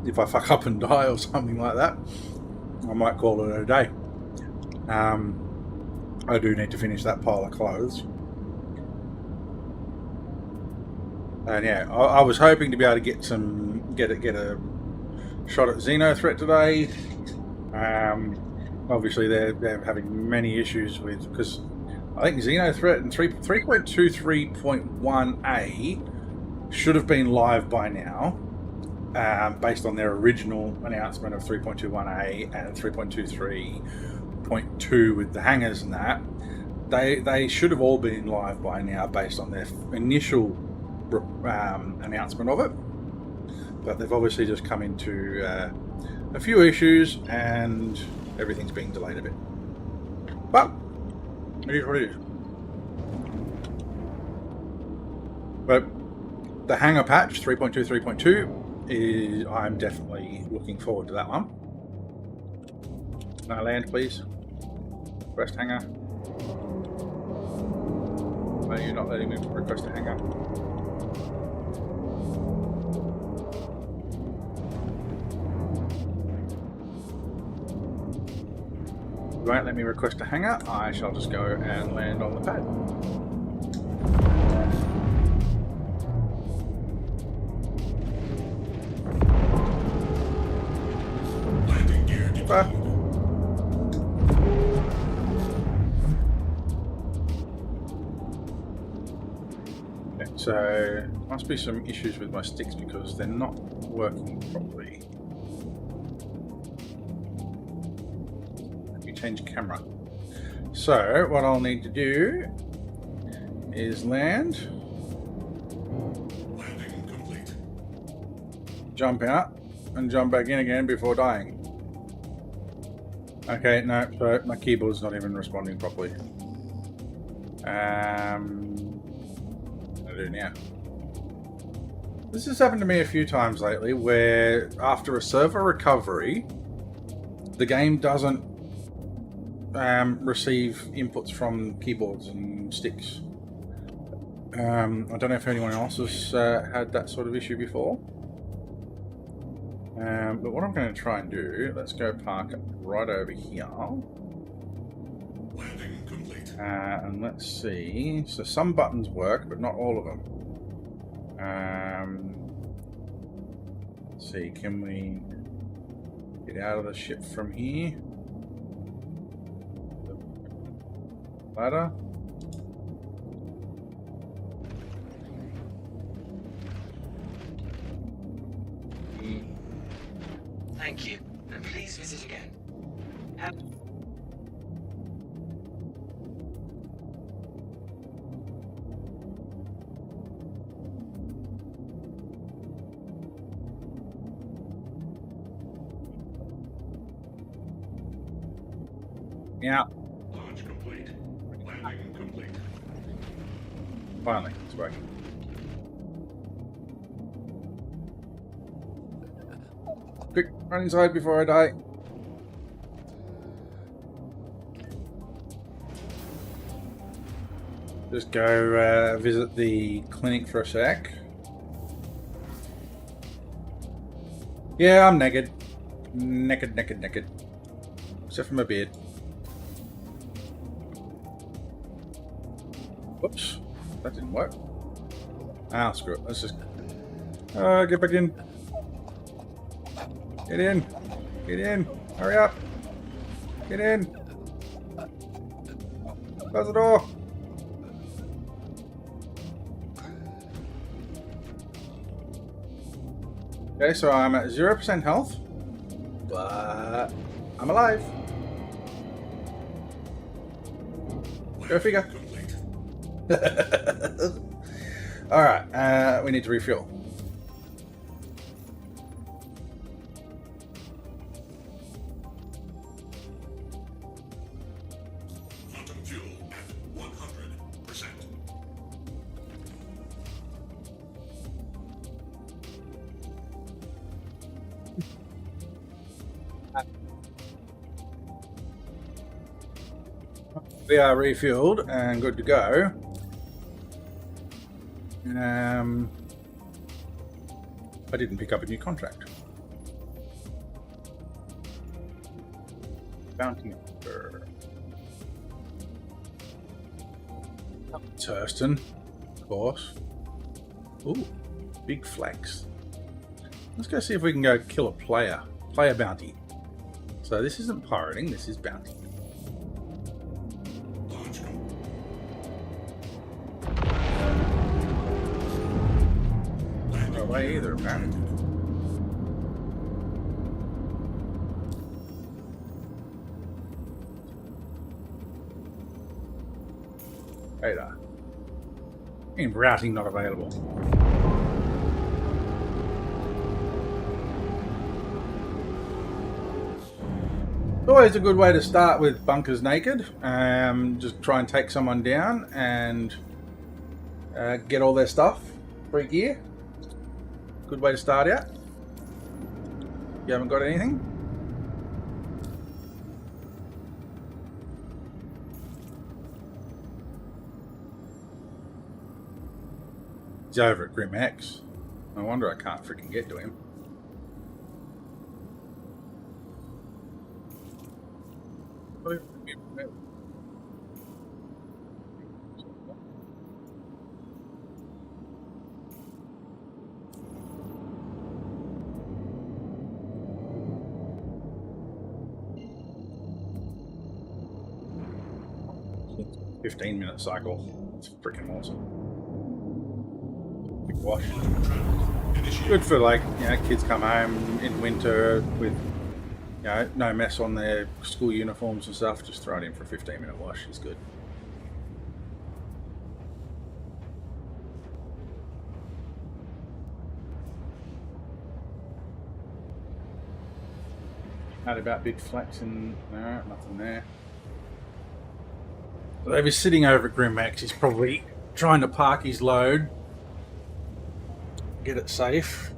if I fuck up and die or something like that, I might call it a day. I do need to finish that pile of clothes. And yeah, I was hoping to be able to get a shot at Zenothreat today. Obviously they're having many issues with, because I think Xenothreat and 3.23.1a should have been live by now, based on their original announcement of 3.21a and 3.23.2 with the hangars and that. They should have all been live by now based on their initial announcement of it, but they've obviously just come into a few issues and everything's being delayed a bit. But it is what it is. But the Hangar patch 3.23.2 is, I'm definitely looking forward to that one. Can I land, please? Request hangar. Why are you not letting me request a hangar? You won't let me request a hangar. I shall just go and land on the pad. Landing gear deployed. Okay, so must be some issues with my sticks because they're not working properly. Let me change camera. So what I'll need to do is land, Landing complete. jump out, and jump back in again before dying. Okay, no, so my keyboard's not even responding properly. What do I do now? This has happened to me a few times lately, where after a server recovery, the game doesn't receive inputs from keyboards and sticks. I don't know if anyone else has had that sort of issue before. But what I'm going to try and do, let's go park right over here. Landing complete. And let's see. So some buttons work, but not all of them. Let's see, can we get out of the ship from here? Ladder. Thank you, and please visit again. Yeah, Launch complete. Landing complete. finally, it's working. Quick, run inside before I die. Just go visit the clinic for a sec. Yeah, I'm naked. Naked. Except for my beard. Whoops. That didn't work. Ah, screw it. Let's just... get back in. Get in. Get in. Hurry up. Get in. Close the door. Okay, so I'm at 0% health, but I'm alive. Go figure. Complete. Alright, we need to refuel. Quantum fuel at We are refueled and good to go. I didn't pick up a new contract. Bounty hunter. Thurston, of course. Ooh, big flex. Let's go see if we can go kill a player. Player bounty. So this isn't pirating, this is bounty. Launch complete. No way either, apparently. Radar. And routing not available. Always a good way to start with bunkers naked. Just try and take someone down and get all their stuff, free gear. Good way to start out. You haven't got anything? He's over at Grim X. No wonder I can't freaking get to him. It's a 15-minute cycle. It's freaking awesome. Big wash. Good for, like, you know, kids come home in winter with, you know, no mess on their school uniforms and stuff. Just throw it in for a 15-minute wash. It's good. How about big flex and no, nothing there. Well, if he's sitting over at Grim X, he's probably trying to park his load, get it safe.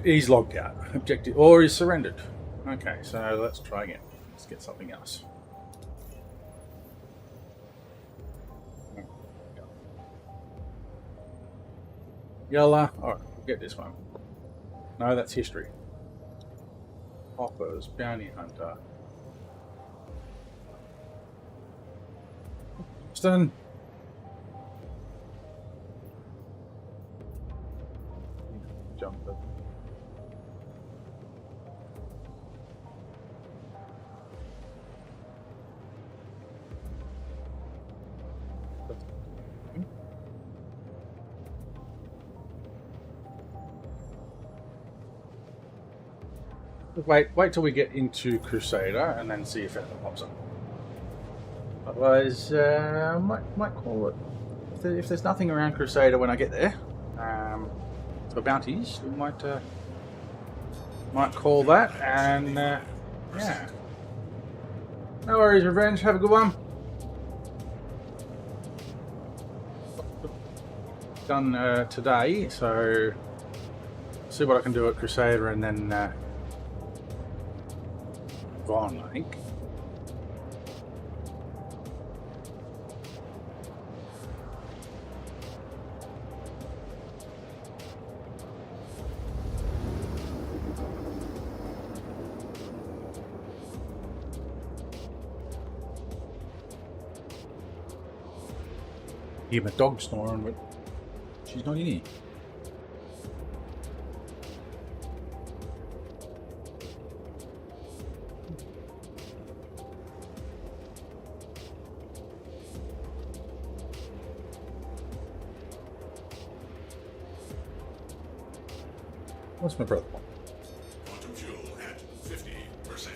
He's logged out. Objective, or he's surrendered. Okay, so let's try again. Let's get something else. Yellow. All right, we'll get this one. No, that's history. Hoppers, bounty hunter. Stone. Jumper. Wait till we get into Crusader and then see if anything pops up. Otherwise, might call it. If there's nothing around Crusader when I get there, for bounties, we might call that. And yeah, no worries, Revenge. Have a good one. Done today, so see what I can do at Crusader and then. I think. Hear my dog snoring, but she's not in here. What's my brother? Quantum fuel at 50%.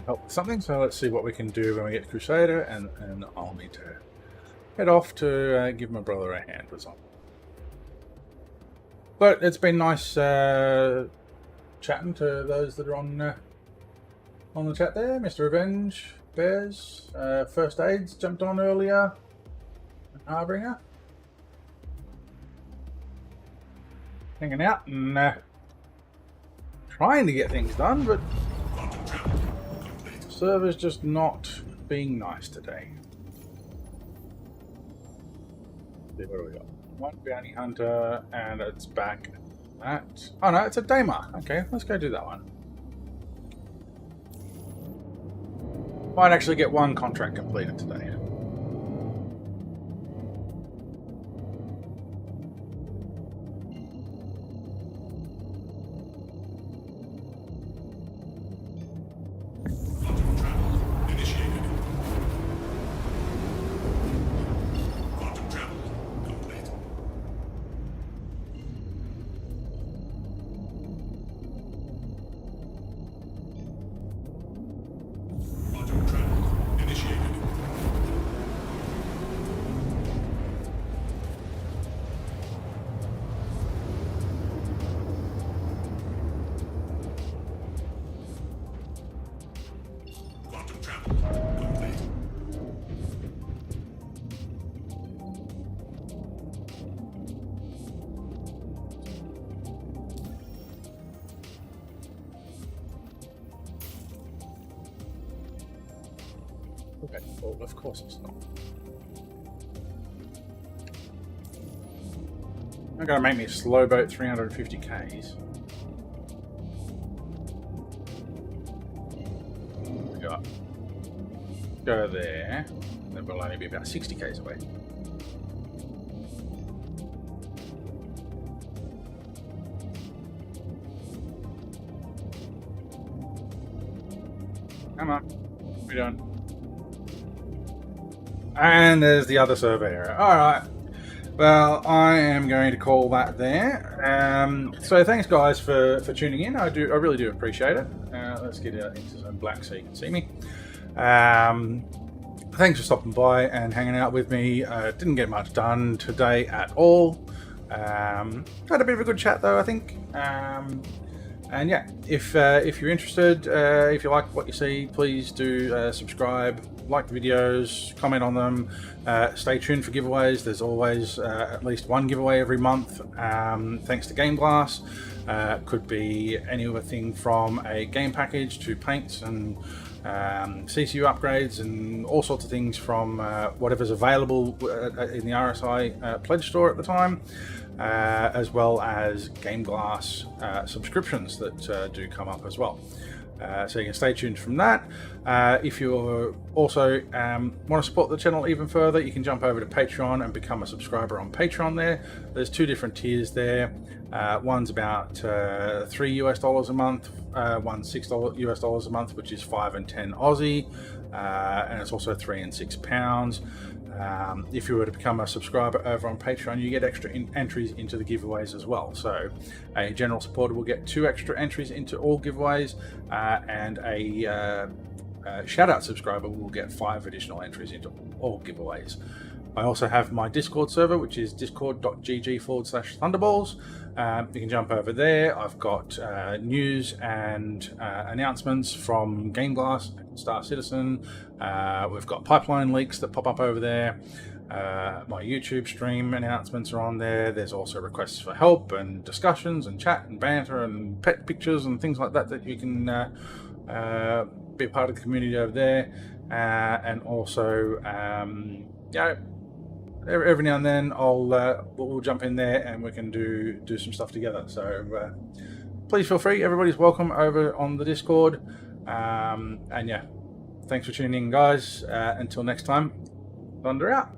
Help with something, so let's see what we can do when we get to Crusader, and I'll need to head off to give my brother a hand with something. But it's been nice chatting to those that are on on the chat there. Mr. Revenge Bears, First Aids jumped on earlier. Harbinger. Hanging out and trying to get things done, but the server's just not being nice today. What do we got? One bounty hunter, and it's back at... Oh no, it's a Daymar. Okay, let's go do that one. Might actually get one contract completed today. Okay, well, of course it's not. They're going to make me a slow boat 350 Ks. Go there, then we'll only be about 60 Ks away. Come on, what are we doing? And there's the other server error. Alright, well, I am going to call that there. So thanks guys for tuning in. I really do appreciate it. Let's get into some black so you can see me. Thanks for stopping by and hanging out with me. Didn't get much done today at all. Had a bit of a good chat though, I think. And yeah, if you're interested, if you like what you see, please do subscribe, like the videos, comment on them. Stay tuned for giveaways. There's always at least one giveaway every month, thanks to Game Glass. Could be anything from a game package to paints and CCU upgrades and all sorts of things from whatever's available in the RSI pledge store at the time, as well as Game Glass subscriptions that do come up as well. So you can stay tuned from that. If you also want to support the channel even further, you can jump over to Patreon and become a subscriber on Patreon there. There's two different tiers there. One's about $3 US a month, one's $6 US a month, which is 5 and 10 Aussie, and it's also £3 and £6. If you were to become a subscriber over on Patreon, you get extra entries into the giveaways as well. So a general supporter will get 2 extra entries into all giveaways, and a shout out subscriber will get 5 additional entries into all giveaways. I also have my Discord server, which is discord.gg/thunderballs. You can jump over there. I've got news and announcements from Game Glass, Star Citizen. We've got pipeline leaks that pop up over there. My YouTube stream announcements are on there. There's also requests for help and discussions and chat and banter and pet pictures and things like that that you can be a part of the community over there. And also, every now and then we'll jump in there and we can do some stuff together. So please feel free. Everybody's welcome over on the Discord. And yeah, thanks for tuning in, guys. Until next time, Thunder out.